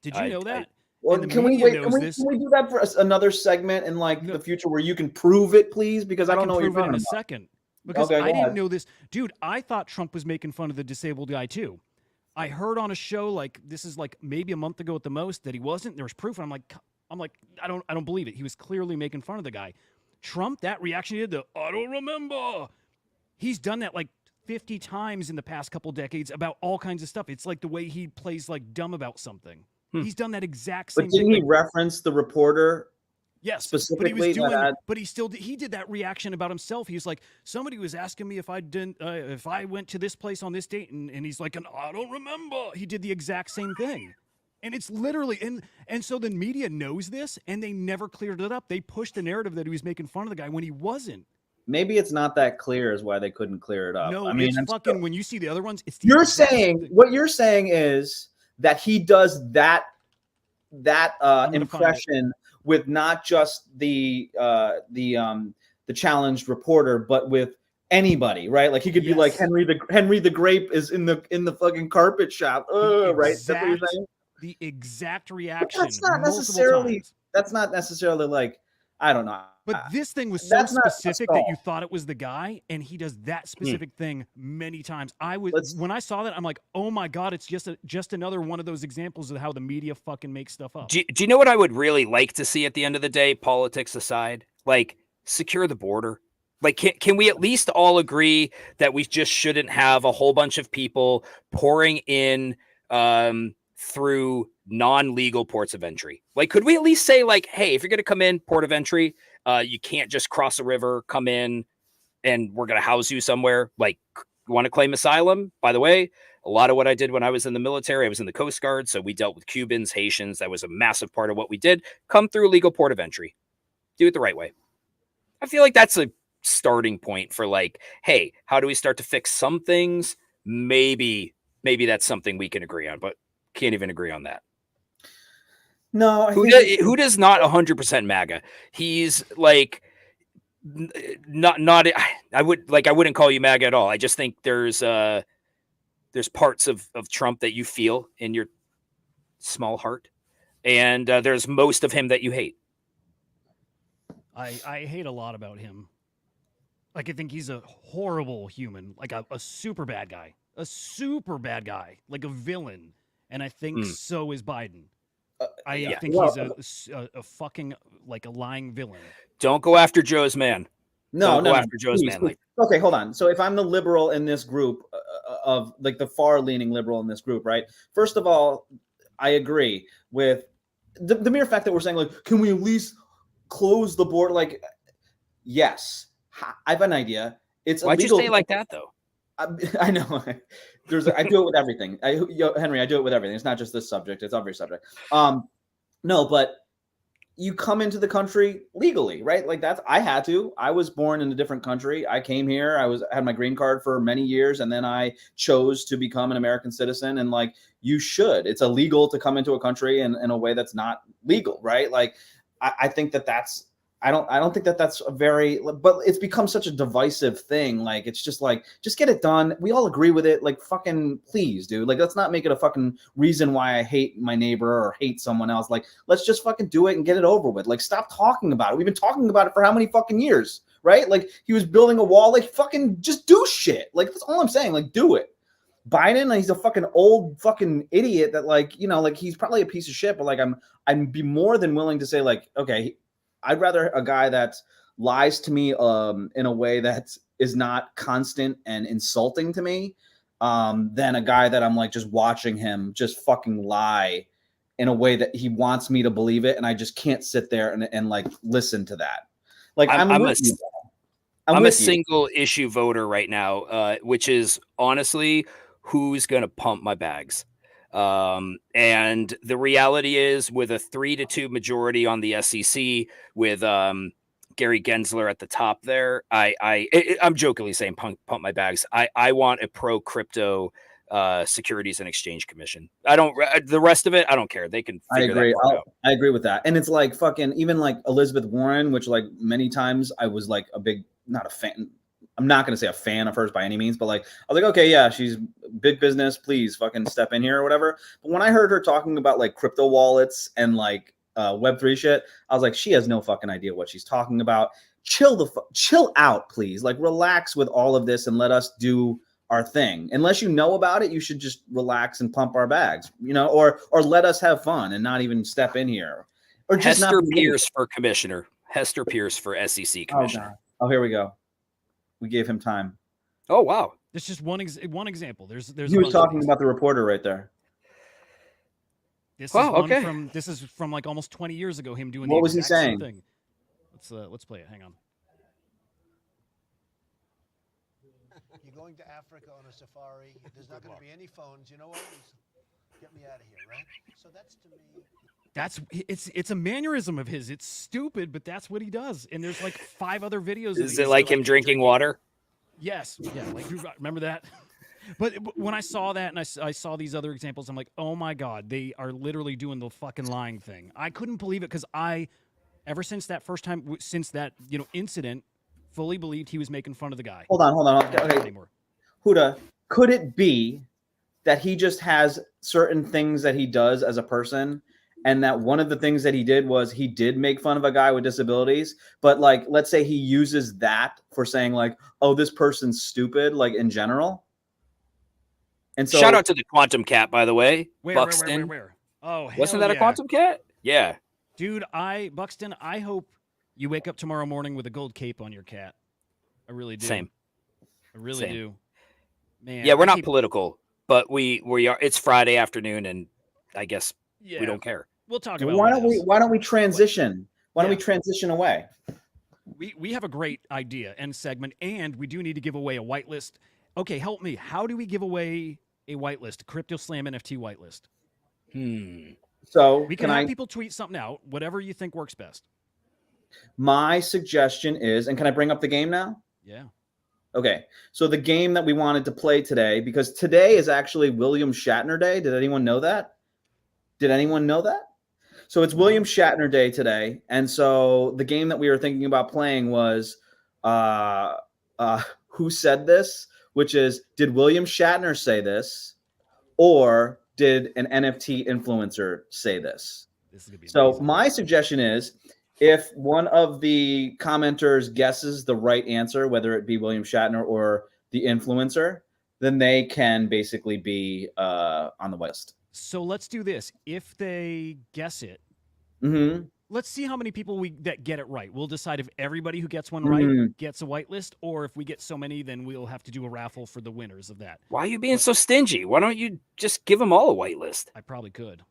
Did you know that? Well, can we wait? Can we do that for another segment in like the future where you can prove it, please? Because I don't know what you're talking about. In a second. Because I didn't know this. Dude, I thought Trump was making fun of the disabled guy too. I heard on a show like this is like maybe a month ago at the most that he wasn't. There was proof, and I'm like, I don't believe it. He was clearly making fun of the guy. Trump, that reaction he did, I don't remember. He's done that like 50 times in the past couple decades about all kinds of stuff. It's like the way he plays like dumb about something. He's done that exact same thing. But didn't he reference the reporter? Yes, specifically. But he was doing. But he did that reaction about himself. He was like, somebody was asking me if I went to this place on this date, and he's like, I don't remember. He did the exact same thing. And it's literally, and so the media knows this, and they never cleared it up. They pushed the narrative that he was making fun of the guy when he wasn't. Maybe it's not that clear is why they couldn't clear it up. No, I mean, it's fucking, when you see the other ones, it's the you're saying, what you're saying is that he does that impression with not just the challenged reporter, but with anybody, right? Like he could be like Henry the Grape is in the fucking carpet shop, right? That's what you're saying. The exact reaction. That's not necessarily. That's not necessarily like I don't know. But this thing was so That's not a specific that you stall. thought it was the guy, and he does that specific thing many times. Let's- When I saw that, I'm like, oh my god, it's just another one of those examples of how the media fucking makes stuff up. Do you know what I would really like to see at the end of the day, politics aside? Like, secure the border. Like, can we at least all agree that we just shouldn't have a whole bunch of people pouring in through non-legal ports of entry? Like, could we at least say, like, hey, if you're going to come in, port of entry, you can't just cross a river, come in, and we're going to house you somewhere. Like, you want to claim asylum? By the way, a lot of what I did when I was in the military, I was in the Coast Guard, so we dealt with Cubans, Haitians. That was a massive part of what we did. Come through a legal port of entry. Do it the right way. I feel like that's a starting point for, like, hey, how do we start to fix some things? Maybe that's something we can agree on, but can't even agree on that. No, Who does not 100% MAGA? He's like not. I wouldn't call you MAGA at all. I just think there's parts of Trump that you feel in your small heart, and there's most of him that you hate. I hate a lot about him. Like, I think he's a horrible human, like a super bad guy, like a villain. And I think so is Biden. I think he's a fucking, like, a lying villain. Don't go after Joe's man. No, Don't go after Joe's please, man. please. Okay, hold on. So if I'm the liberal in this group of like the far-leaning liberal in this group, right? First of all, I agree with the mere fact that we're saying, like, can we at least close the border? Like, yes, I have an idea. It's Why'd illegal. you say it like that, though? I know. I do it with everything. Henry, I do it with everything. It's not just this subject. It's every subject. No, but you come into the country legally, right? Like I had to. I was born in a different country. I came here. had my green card for many years, and then I chose to become an American citizen. And like, you should. It's illegal to come into a country in a way that's not legal, right? Like, I think that's. I don't think that's a very, but it's become such a divisive thing. Like, it's just like, just get it done. We all agree with it. Like, fucking please, dude. Like, let's not make it a fucking reason why I hate my neighbor or hate someone else. Like, let's just fucking do it and get it over with. Like, stop talking about it. We've been talking about it for how many fucking years, right? Like, he was building a wall. Like, fucking just do shit. Like, that's all I'm saying. Like, do it. Biden, he's a fucking old fucking idiot that, like, you know, like, he's probably a piece of shit, but like, I'd be more than willing to say, like, okay, I'd rather a guy that lies to me in a way that is not constant and insulting to me than a guy that I'm like just watching him just fucking lie in a way that he wants me to believe it, and I just can't sit there and like listen to that. Like, I'm a single issue voter right now, which is honestly who's going to pump my bags. And the reality is, with a 3-2 majority on the SEC, with Gary Gensler at the top there, I'm jokingly saying pump my bags. I want a pro crypto Securities and Exchange Commission. The rest of it, I don't care. They can figure that part out. I agree with that. And it's like fucking, even like Elizabeth Warren, which like many times I was like not a fan. I'm not going to say a fan of hers by any means, but like, I was like, okay, yeah, she's big business. Please fucking step in here or whatever. But when I heard her talking about like crypto wallets and like Web3 shit, I was like, she has no fucking idea what she's talking about. Chill out, please. Like, relax with all of this and let us do our thing. Unless you know about it, you should just relax and pump our bags, you know, or let us have fun and not even step in here. Or just Hester Pierce for commissioner. Hester Pierce for SEC commissioner. Oh, here we go. We gave him time. Oh, wow. It's just one example. There's he was talking about the reporter right there. This is from like almost 20 years ago, him doing what the was he exact saying? Same thing. Let's play it. Hang on. You're going to Africa on a safari. There's not going to be any phones. You know what? Get me out of here, right? So that's to me. It's a mannerism of his. It's stupid, but that's what he does. And there's like 5 other videos. Is it like him drinking water? Yes. Yeah. Like, remember that? But when I saw that and I saw these other examples, I'm like, oh my God, they are literally doing the fucking lying thing. I couldn't believe it because ever since that first time, since that, incident, fully believed he was making fun of the guy. Hold on. Okay. Huda, could it be that he just has certain things that he does as a person and that one of the things that he did was he did make fun of a guy with disabilities, but like, let's say he uses that for saying like, oh, this person's stupid, like in general. And so shout out to the Quantum Cat, by the way. Where? Buxton. Oh, hell Wasn't that a yeah. Quantum Cat? Yeah. Dude, Buxton, I hope you wake up tomorrow morning with a gold cape on your cat. I really do. Same. I really Same. do. Man. Yeah, we're not political, but we are. It's Friday afternoon, and I guess Yeah. we don't care. We'll talk about why don't we transition? Why don't we Yeah. transition away? We have a great idea and segment, and we do need to give away a whitelist. Okay, help me. How do we give away a whitelist? Crypto Slam NFT whitelist. So We can have people tweet something out, whatever you think works best. My suggestion is, and can I bring up the game now? Yeah. Okay. So the game that we wanted to play today, because today is actually William Shatner Day. Did anyone know that? So it's William Shatner Day today. And so the game that we were thinking about playing was Who Said This? Which is, did William Shatner say this? Or did an NFT influencer say this? This is gonna be so amazing. My suggestion is, if one of the commenters guesses the right answer, whether it be William Shatner or the influencer, then they can basically be on the list. So let's do this. If they guess it, let's see how many people that get it right. We'll decide if everybody who gets one right gets a whitelist, or if we get so many, then we'll have to do a raffle for the winners of that. Why are you being so stingy? Why don't you just give them all a whitelist? I probably could.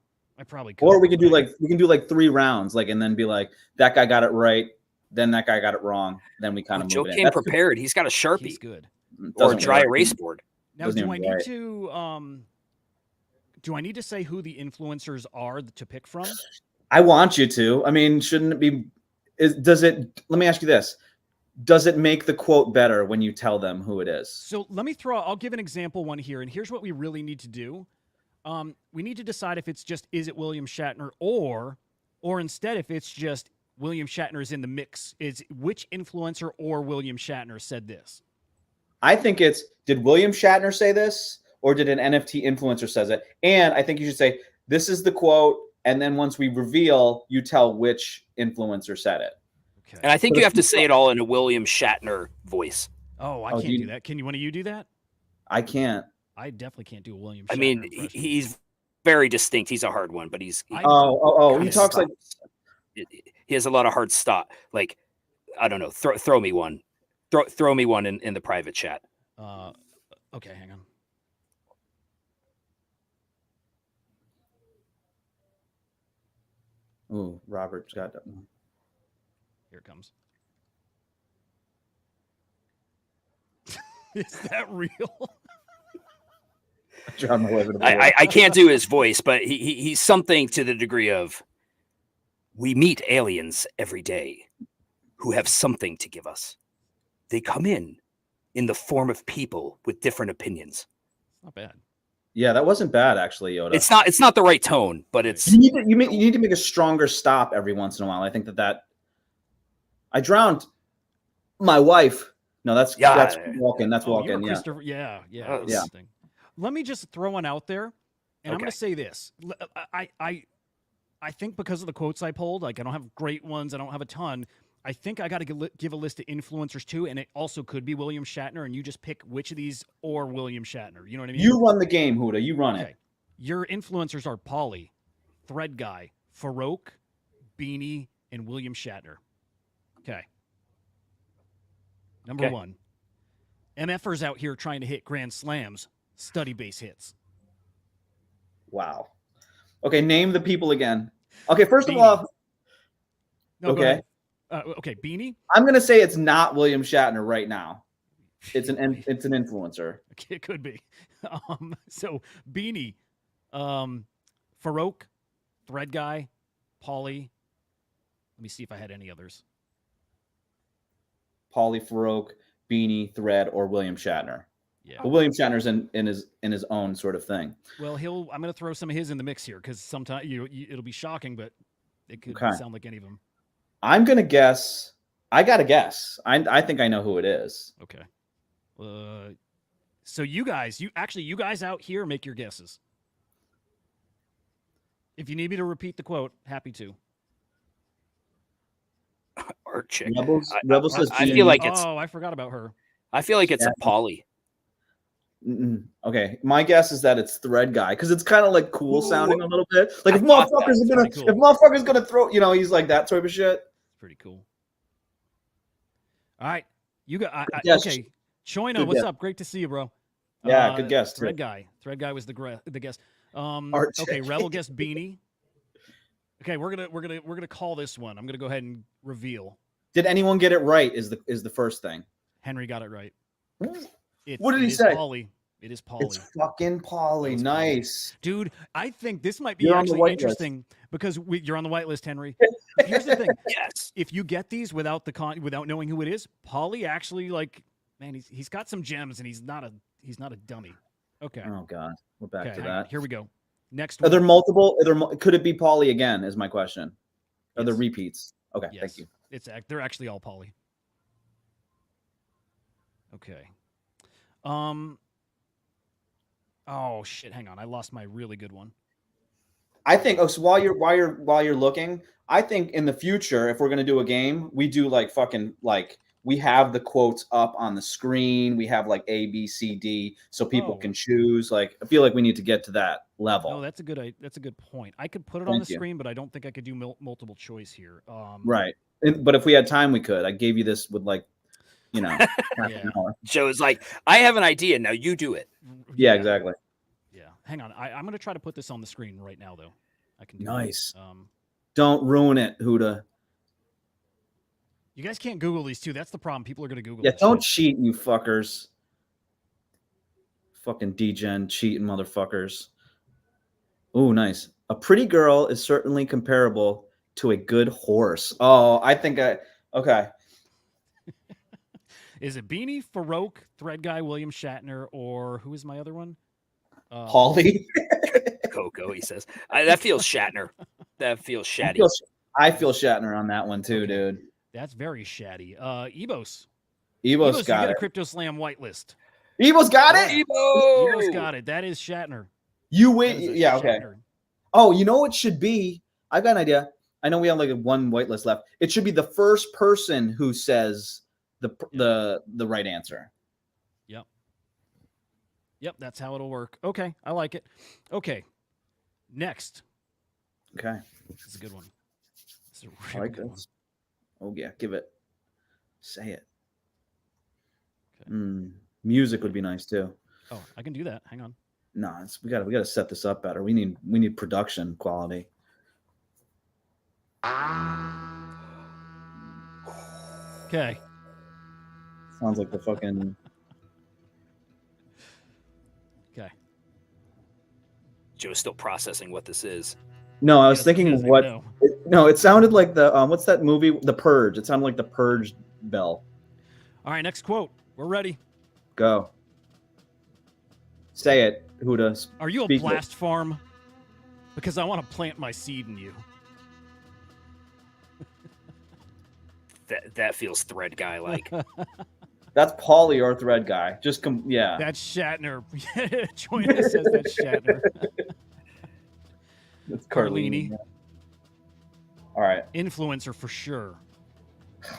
Or we could do like 3 rounds, like, and then be like, that guy got it right, then that guy got it wrong, then we kind of Joe move it came in. prepared. He's got a Sharpie. He's good. Or a dry erase board. Now, do I need to say who the influencers are to pick from? I want you to. I mean, shouldn't it be? Let me ask you this: does it make the quote better when you tell them who it is? So I'll give an example one here, and here's what we really need to do. We need to decide if it's just, is it William Shatner, or instead if it's just William Shatner is in the mix, is which influencer or William Shatner said this? I think it's, did William Shatner say this, or did an NFT influencer says it? And I think you should say, this is the quote, and then once we reveal, you tell which influencer said it. Okay. And I think you have to say it all in a William Shatner voice. Oh, I can't do that. Can you? Want you do that? I can't. I definitely can't do a William Shatner. I mean, he's very distinct. He's a hard one, but he's he talks like, he has a lot of hard stop. Like, I don't know. Throw me one. Throw me one in the private chat. Okay, hang on. Ooh, Robert's got that one. Here it comes. Is that real? I can't do his voice, but he's something to the degree of, we meet aliens every day who have something to give us. They come in the form of people with different opinions. Not bad. Yeah, that wasn't bad actually, Yoda. It's not the right tone, but it's you need to make a stronger stop every once in a while. I think that I drowned my wife. No, that's walking. That's walking. Yeah. Yeah. Let me just throw one out there, and I'm going to say this. I think because of the quotes I pulled, like I don't have great ones, I don't have a ton. I think I got to give a list of influencers too, and it also could be William Shatner, and you just pick which of these or William Shatner. You know what I mean? You run the game, Huda. You run it. Your influencers are Polly, Thread Guy, Farouk, Beanie, and William Shatner. Okay. Number one. MFers out here trying to hit grand slams, study base hits. Wow. Okay, name the people again. Okay, first of all. Okay. Okay, Beanie. I'm gonna say it's not William Shatner right now. It's an influencer. It could be. So Beanie, Farouk, Thread Guy, Pauly. Let me see if I had any others. Pauly, Farouk, Beanie, Thread, or William Shatner. Yeah. But William Shatner's in his own sort of thing. Well, I'm going to throw some of his in the mix here because sometimes it'll be shocking, but it could sound like any of them. I'm gonna guess. I gotta guess. I think I know who it is. Okay. So you guys out here make your guesses. If you need me to repeat the quote, happy to. Art chick. Rebel says I feel like it's. Oh, I forgot about her. I feel like it's a Polly. Okay, my guess is that it's Thread Guy because it's kind of like cool sounding a little bit. Like if thought that. motherfuckers are gonna, Cool. if motherfuckers gonna throw, you know, he's like that type of shit. It's pretty cool. All right, you got Yes. okay. Choina, Good what's guess. up? Great to see you, bro. Yeah, good guess, too. Thread Guy. Thread Guy was the guest. Art Okay, check. Rebel guest Beanie. Okay, we're gonna call this one. I'm gonna go ahead and reveal. Did anyone get it right? Is the first thing. Henry got it right. What did he it is say? Polly. It is Polly. It's fucking Polly. Nice. Dude, I think this might be You're on the actually white interesting because you're on the whitelist, Henry. Here's the thing. Yes. If you get these without without knowing who it is, Polly actually man, he's got some gems and he's not a dummy. Okay. Oh god, we're back Okay, to hang on. that. Here we go. Next Are there one. multiple? Could it be Polly again? Is my question. Are there Yes. repeats? Okay, Yes. thank you. They're actually all Polly. Okay. Oh shit! Hang on, I lost my really good one. I think. Oh, so while you're looking, I think in the future, if we're gonna do a game, we do we have the quotes up on the screen. We have like A, B, C, D, so people Oh. can choose. Like, I feel like we need to get to that level. Oh, that's a good point. I could put it on Thank the you. screen, but I don't think I could do multiple choice here. Right. But if we had time, we could. I gave you this with half Yeah. an hour. Joe's like, I have an idea. Now you do it. Yeah, exactly. Yeah. Hang on. I'm going to try to put this on the screen right now, though. I can do that. Nice. Um, Don't ruin it, Huda. you guys can't Google these two. That's the problem. People are going to Google Yeah, this don't shit. cheat, you fuckers. Fucking degen cheating motherfuckers. Ooh, nice. A pretty girl is certainly comparable to a good horse. Oh, okay. Is it Beanie, Farouk, Thread Guy, William Shatner, or who is my other one? Polly. Coco, he says. That feels Shatner. That feels Shatty. I feel Shatner on that one too, dude. That's very shatty. Ebos. Ebos you got get a it. Crypto Slam whitelist. Ebos got it. Ebos got it. That is Shatner. You That win. is a Yeah, okay. Shatner. Oh, you know what should be? I've got an idea. I know we have like one whitelist left. It should be the first person who says the right answer. Yep, that's how it'll work. Okay, I like it. Okay, next. Okay. This is a good one. This is a I really like good this. Oh yeah, give it. Say it. Okay. Music would be nice too. one. Oh, I can do that. Hang on. No, we gotta set this up better. We need production quality. Okay. Sounds like the fucking. Okay. Joe's still processing what this is. No, I was Yes, thinking yes, of I what. know. No, it sounded like the what's that movie? The Purge. It sounded like the Purge bell. All right, next quote. We're ready. Go. Say it, Huda. Are you a Speak it. blast farm? Because I want to plant my seed in you. That feels Thread Guy like. That's Pauly or Thread Guy. Yeah. That's Shatner. Joanna says that's Shatner. That's Carlini. Yeah. All right. Influencer for sure.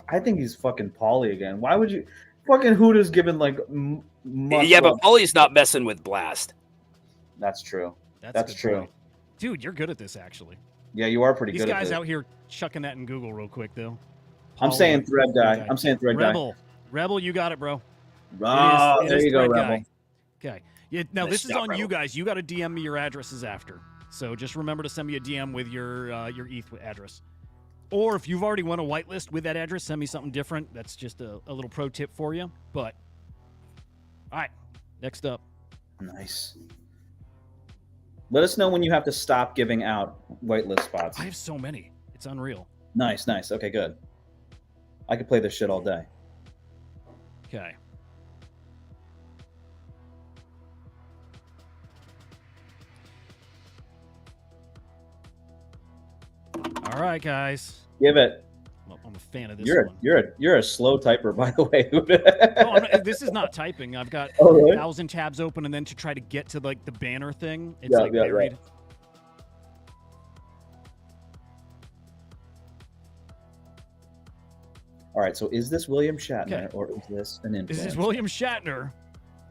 I think he's fucking Pauly again. Why would you? Fucking Huda's given like. Yeah, but Polly's not messing with Blast. That's true. That's That's a good true. point. Dude, you're good at this actually. Yeah, you are pretty These good at guys this. out here chucking that in Google real quick though. I'm Pauly, saying Thread Guy. I'm saying Thread Guy. Rebel, you got it, bro. Oh, It there is you go, Thread Rebel. Guy. Okay. Yeah, now Nice this is job, on you Rebel. guys. You got to DM me your addresses after. So just remember to send me a DM with your ETH address. Or if you've already won a whitelist with that address, send me something different. That's just a little pro tip for you. But all right, next up. Nice. Let us know when you have to stop giving out whitelist spots. I have so many. It's unreal. Nice. Okay, good. I could play this shit all day. Okay. All right, guys. Give it. I'm a fan of this You're one. you're a slow typer, by the way. This is not typing. I've got Oh, really? 1,000 tabs open, and then to try to get to like the banner thing, it's Yeah, like yeah, buried. All right, so is this William Shatner Okay. or is this an influencer? This is William Shatner,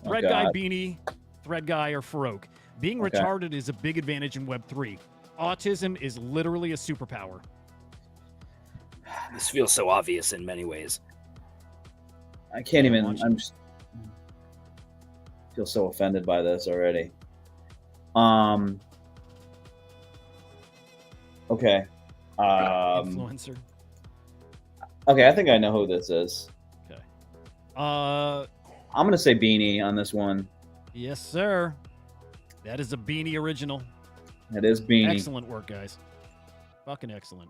Oh, Thread Guy, God. Beanie, Thread Guy, or Farouk. Being Okay. retarded is a big advantage in Web 3. Autism is literally a superpower. This feels so obvious in many ways. I can't Yeah, even. watch I'm just feel so offended by this already. Okay. Influencer. Okay, I think I know who this is. Okay. I'm gonna say Beanie on this one. Yes, sir. That is a Beanie original. It is Beanie. Excellent work, guys. Fucking excellent.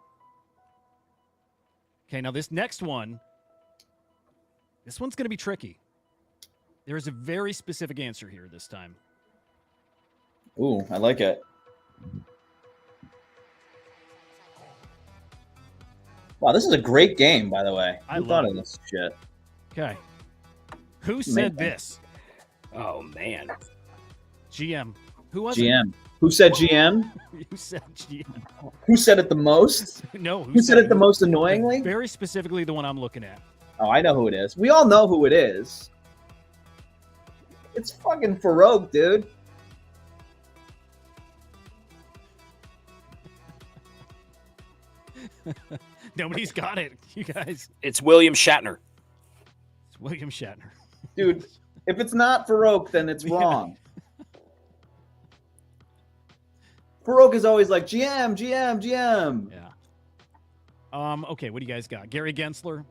Okay, now this next one. This one's going to be tricky. There is a very specific answer here this time. Ooh, I like it. Wow, this is a great game, by the way. I Who love thought it. of this shit? Okay. Who said Amazing. this? Oh man. GM. Who was GM. Who said GM? it? Who said GM? Who said it the most? No. Who said it the most annoyingly? Very specifically the one I'm looking at. Oh, I know who it is. We all know who it is. It's fucking Farouk, dude. Nobody's got it. You guys. It's William Shatner. It's William Shatner. Dude, if it's not Farouk, then it's Yeah. wrong. Farouk is always like, GM, GM, GM. Yeah. Okay, what do you guys got? Gary Gensler?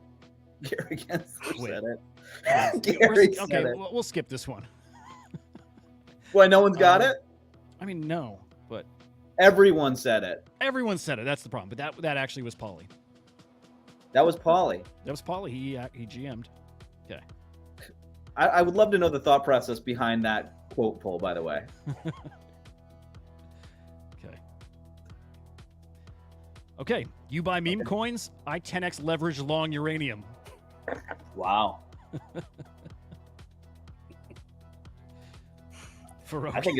Gary Gensler Wait. said it. We're- Gary said okay, it. we'll skip this one. Why, no one's got it? I mean, no, but Everyone said it. everyone said it. That's the problem. But that actually was Paulie. That was Paulie. That was Paulie. He GM'd. Okay. I would love to know the thought process behind that quote poll, by the way. Okay. Okay. You buy meme coins. I 10x leverage long uranium. Wow. Farouk. I think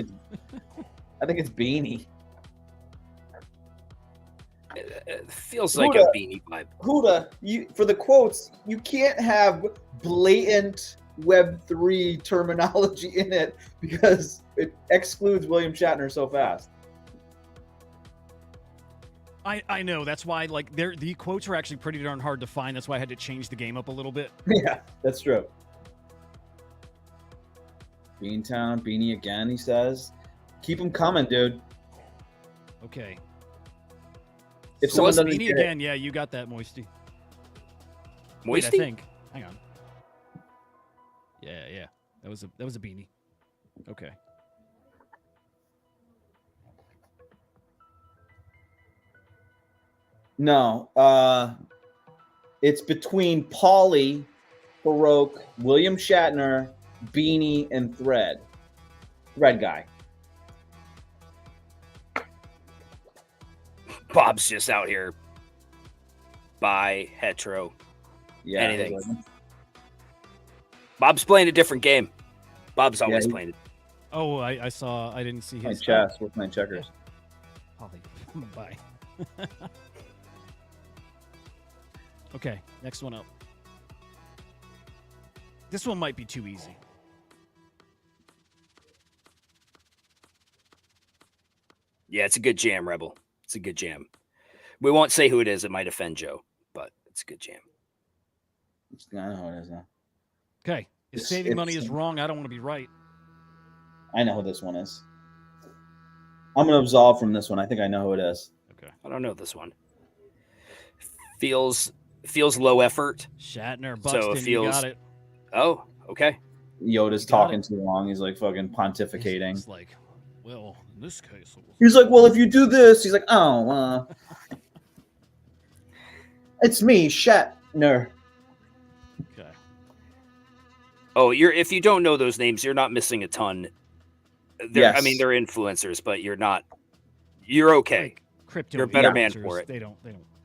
it's Beanie. It feels like a Beanie vibe. Huda, for the quotes, you can't have blatant Web3 terminology in it because it excludes William Shatner so fast. I know. That's why like the quotes are actually pretty darn hard to find. That's why I had to change the game up a little bit. Yeah, that's true. Beantown, Beanie again, he says. Keep them coming, dude. Okay. If So someone was doesn't Beanie get again, yeah, you got that, Moisty. Wait, I Moisty? think. Hang on. Yeah. That was a Beanie. Okay. No, it's between Paulie, Farouk, William Shatner, Beanie, and Thread. Thread guy. Bob's just out here. Bi, hetero. Yeah. Anything. Bob's playing a different game. Bob's always he- playing it. Oh, I saw. I didn't see Playing his. chess. We're playing checkers. Holly. Bye. Okay, next one up. This one might be too easy. Yeah, it's a good jam, Rebel. It's a good jam. We won't say who it is. It might offend Joe, but it's a good jam. I know who it is now. Okay, if It's- saving money it's- is wrong, I don't want to be right. I know who this one is. I'm going to absolve from this one. I think I know who it is. Okay. I don't know this one. Feels low effort. Shatner, So it Buxton, you feels- got it. Oh, okay. Yoda's You got talking too long. He's like fucking pontificating. It's like, well, in this case, it was- He's like, well, if you do this, he's like, oh, it's me, Shatner. okay. Oh, if you don't know those names, you're not missing a ton. I Yes. mean, they're influencers, but you're not. You're okay. Like crypto. You're a better man influencers, for it. They don't.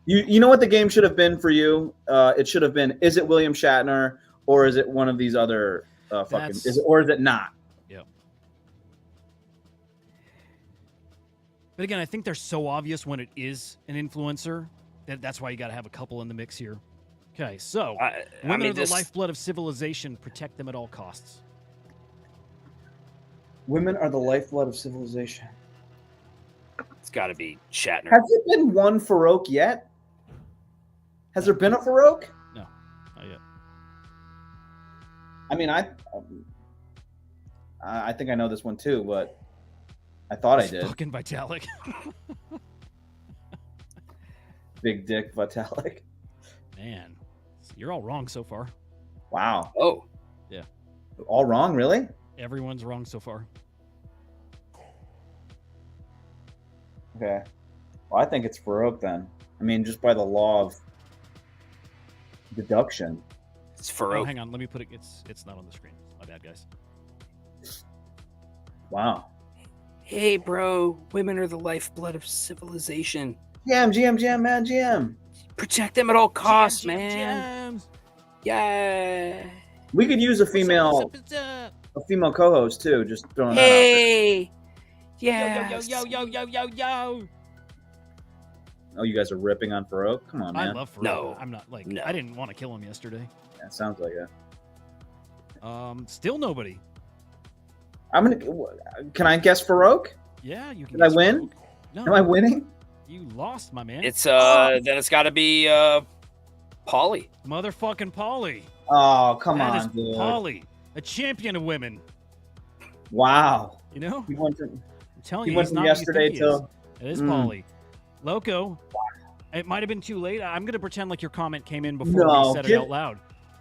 You know what the game should have been for you? It should have been: is it William Shatner or is it one of these other fucking? That's- Is it or is it not? Yep. But again, I think they're so obvious when it is an influencer that's why you got to have a couple in the mix here. Okay, so I women mean, are the this lifeblood of civilization. Protect them at all costs. Women are the lifeblood of civilization. it's got to be Shatner. Has there been one Farouk yet? Has there been a Farouk? No, not yet. I mean, I think I know this one too, but I thought I It's did. fucking Vitalik. Big Dick Vitalik. Man, you're all wrong so far. Wow. Oh, All wrong, really? Everyone's wrong so far. Okay. Well, I think it's Farouk then. I mean, just by the law of deduction. it's Oh, Farouk. hang on. Let me put it. It's not on the screen. My bad, guys. Wow. Hey, bro, women are the lifeblood of civilization. GM, man, GM. Protect them at all costs, GM, man. GMs. Yeah. We could use a female co-host too. Just throwing that out there. Hey. Yeah. Yo. Oh, you guys are ripping on Farouk? Come on, man. I love Farouk. No. I'm not like No. I didn't want to kill him yesterday. Yeah, sounds like it. Still nobody. I'm gonna. Can I guess Farouk? Yeah, you can. Did I guess win? Farouk. No, Am I winning? you lost, my man. It's then it's got to be Polly. Motherfucking Polly. Oh, come That on, is dude. Polly, a champion of women. Wow. You know, He went from, I'm telling he you, went he's from not what you yesterday think he is. till. It is Mm. Polly. Loco. It might have been too late. I'm gonna pretend like your comment came in before No, we said it give- out loud.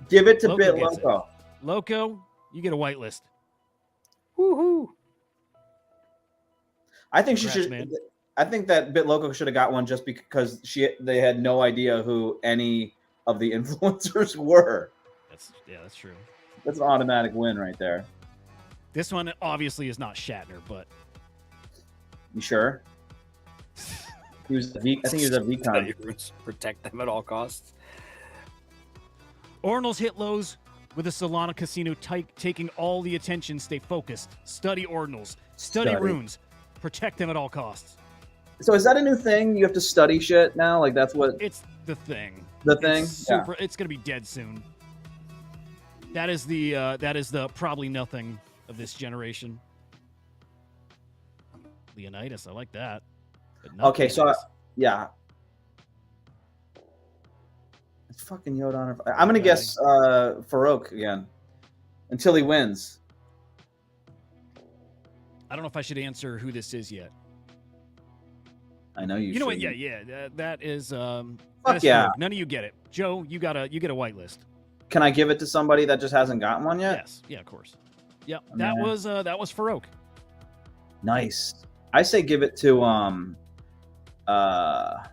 Give it to Loco Bit gets it. Loco. Loco, you get a whitelist. Woohoo. I think she Congrats, should. man. I think that Bit Loco should have got one just because they had no idea who any of the influencers were. That's true. That's an automatic win right there. This one obviously is not Shatner, but You sure? He was. I think he was a VCon. Protect them at all costs. Ornals hit lows with a Solana casino taking all the attention. Stay focused. Study Ordinals. Study runes. Protect them at all costs. So is that a new thing? You have to study shit now? Like that's what It's the thing. the thing? It's gonna be dead soon. That is the probably nothing of this generation. Leonidas, I like that. But not Okay, so Leonidas. yeah. It's fucking Yoda on her. I'm gonna Okay. guess Farouk again until he wins. I don't know if I should answer who this is yet. I know you. You know what? shouldn't. Yeah. That is. That Fuck is yeah. Farouk. None of you get it. Joe, you got a whitelist. Can I give it to somebody that just hasn't gotten one yet? Yes. Yeah, of course. Yep. Oh, That man. was Farouk. Nice. I say give it to I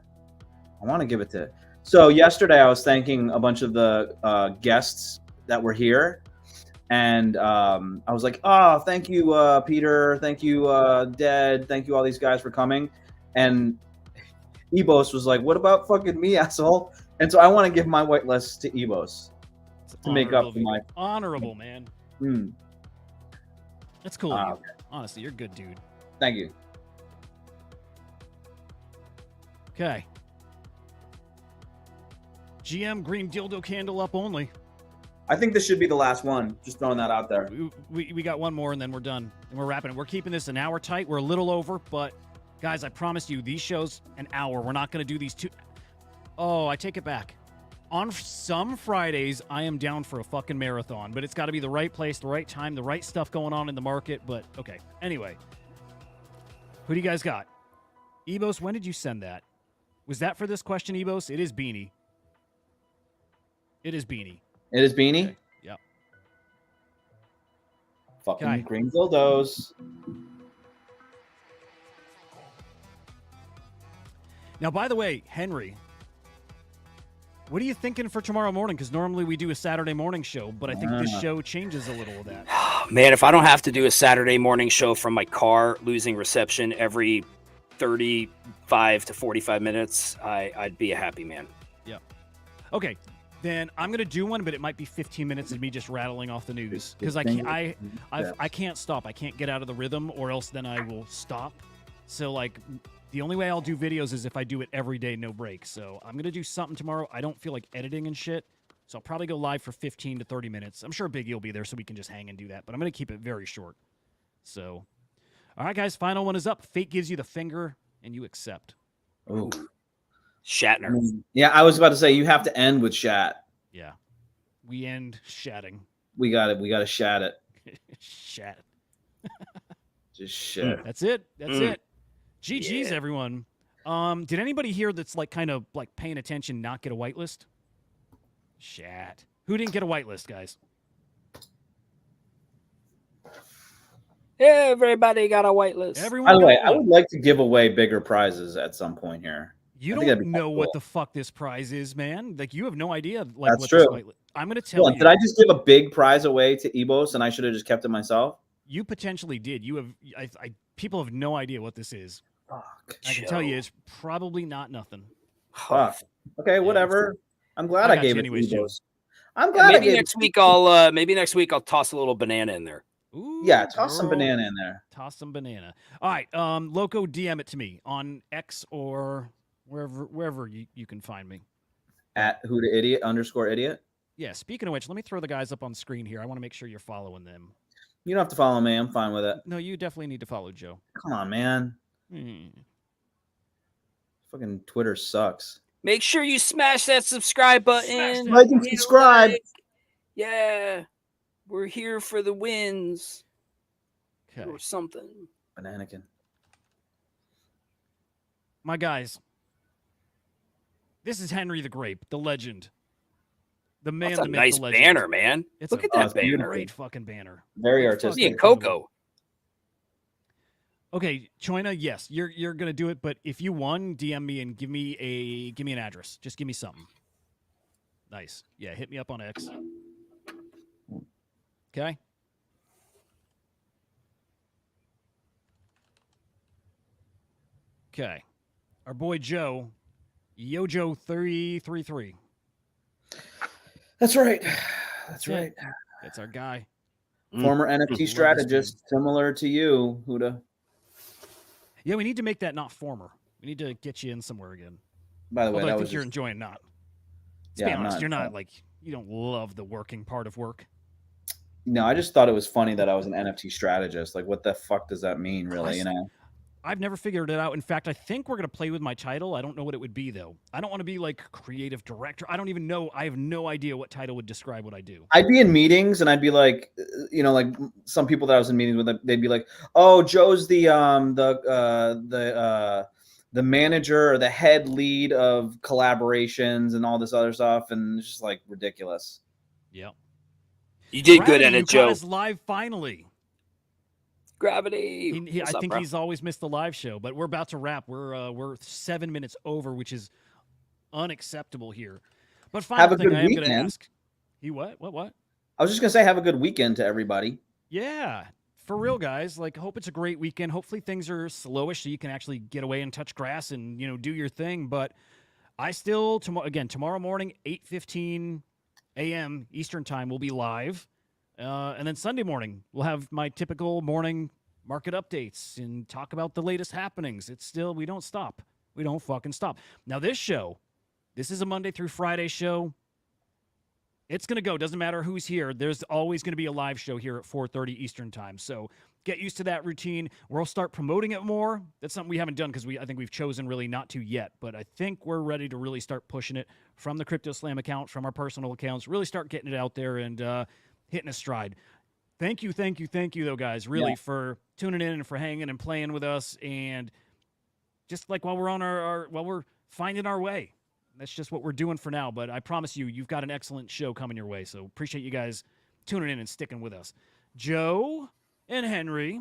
want to give it to. So yesterday I was thanking a bunch of the guests that were here, and I was like, "Oh, thank you, Peter. Thank you, Dead. Thank you, all these guys for coming." And Ebos was like, "What about fucking me, asshole?" And so I want to give my whitelist to Ebos It's to make up honorable for of my. you. Honorable, man. Hmm. That's cool. of you. Okay. Honestly, you're a good dude. Thank you. Okay. GM green dildo candle up only. I think this should be the last one. Just throwing that out there. We got one more and then we're done. And we're wrapping it. We're keeping this an hour tight. We're a little over, but guys, I promise you, these shows an hour. We're not going to do these two. Oh, I take it back. On some Fridays, I am down for a fucking marathon, but it's got to be the right place, the right time, the right stuff going on in the market. But okay. Anyway, who do you guys got? Ebos, when did you send that? Was that for this question, Ebos? It is Beanie. It is Beanie. It is Beanie. Okay. Yep. Fucking Okay. green dildos. Now, by the way, Henry, what are you thinking for tomorrow morning? Because normally we do a Saturday morning show, but I think this show changes a little of that. Man, if I don't have to do a Saturday morning show from my car losing reception every 35 to 45 minutes, I'd be a happy man. Yep. Okay, then I'm gonna do one, but it might be 15 minutes of me just rattling off the news because I can't stop. I can't get out of the rhythm, or else then I will stop. So like, the only way I'll do videos is if I do it every day, no break. So I'm gonna do something tomorrow. I don't feel like editing and shit, So I'll probably go live for 15 to 30 minutes. I'm sure Biggie will be there so we can just hang and do that. But I'm going to keep it very short. So, all right, guys, final one is up. Fate gives you the finger, and you accept. Ooh. Shatner. Yeah, I was about to say you have to end with Shat. Yeah. We end shatting. We got it. We got to Shat it. Shat. Just shit. That's it. That's it. GG's, everyone. Did anybody here that's like kind of like paying attention not get a whitelist? Shat. Who didn't get a whitelist, guys? Everybody got a whitelist. Everyone. By the got way, I one. would like to give away bigger prizes at some point here. You I think that'd don't be know kinda what cool. the fuck this prize is, man. Like you have no idea. Like That's what true. this whitelist. I'm gonna tell you. Did I just give a big prize away to Ebos and I should have just kept it myself? You potentially did. You have. People have no idea what this is. Fuck. I can tell you, it's probably not nothing. Fuck. Okay, whatever. I'm glad I I got gave you it anyways, to Joe. Ebos. I'm glad I maybe gave next it. week I'll toss a little banana in there. Ooh, Yeah, toss some girl. banana in there. Toss some banana. All right, Loco, DM it to me on X or wherever you can find me. At who the idiot _idiot. Yeah. Speaking of which, let me throw the guys up on screen here. I want to make sure you're following them. You don't have to follow me. I'm fine with it. No, you definitely need to follow Joe. Come on, man. Fucking Twitter sucks. Make sure you smash that subscribe button. Smash that. Like and Hit a subscribe. like. Yeah. We're here for the wins. Okay. Or something. Bananakin. My guys, this is Henry the Grape, the legend. The man, That's a the myth, nice the legend. banner, man. It's Look a at that it's banner. beautiful. great fucking banner. Very Great artistic. Me and fucking- Coco. Okay, Choina, yes, you're gonna do it, but if you won, DM me and give me an address. Just give me something. Nice. Yeah, hit me up on X. Okay. Okay. Our boy Joe, Yojo333. That's right. That's it. right. That's our guy. Former Love NFT this strategist, similar to you, Huda. Yeah, we need to make that not former. We need to get you in somewhere again. By the way, Although I that think was you're just, enjoying not. Let's Yeah, be I'm honest, not. you're not like you don't love the working part of work. no. I just thought it was funny that I was an NFT strategist. Like, what the fuck does that mean, really? You know? I've never figured it out. In fact, I think we're gonna play with my title. I don't know what it would be though. I don't want to be like creative director. I don't even know. I have no idea what title would describe what I do. I'd be in meetings and I'd be like, like some people that I was in meetings with, they'd be like, "Oh, Joe's the manager or the head lead of collaborations and all this other stuff," and it's just like ridiculous. Yeah. You did good Gravity, at you it, Joe. caught us live finally. Gravity. I What's up, think bro? he's always missed the live show, but we're about to wrap. We're 7 minutes over, which is unacceptable here. But final Have a thing good I am going to weekend. ask. You what? What? I was just gonna say, have a good weekend to everybody. Yeah, for real, guys. Like, hope it's a great weekend. Hopefully, things are slowish so you can actually get away and touch grass and do your thing. But I still tomorrow morning, 8:15 a.m. Eastern time, we'll be live, and then Sunday morning we'll have my typical morning market updates and talk about the latest happenings. It's still we don't stop. We don't fucking stop. Now this is a Monday through Friday show. It's going to go. Doesn't matter who's here. There's always going to be a live show here at 4:30 Eastern time. So get used to that routine. We'll start promoting it more. That's something we haven't done because I think we've chosen really not to yet. But I think we're ready to really start pushing it from the Crypto Slam account, from our personal accounts, really start getting it out there and hitting a stride. Thank you, though, guys, really, for tuning in and for hanging and playing with us. And just like while we're on while we're finding our way. That's just what we're doing for now, but I promise you've got an excellent show coming your way, so appreciate you guys tuning in and sticking with us. Joe and Henry,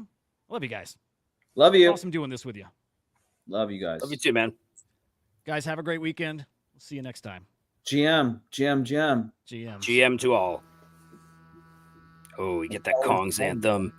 love you guys. Love you. Awesome doing this with you. Love you guys. Love you too, man. Guys, have a great weekend. We'll see you next time. GM. GM. GM to all. Oh, we get that Kong's anthem.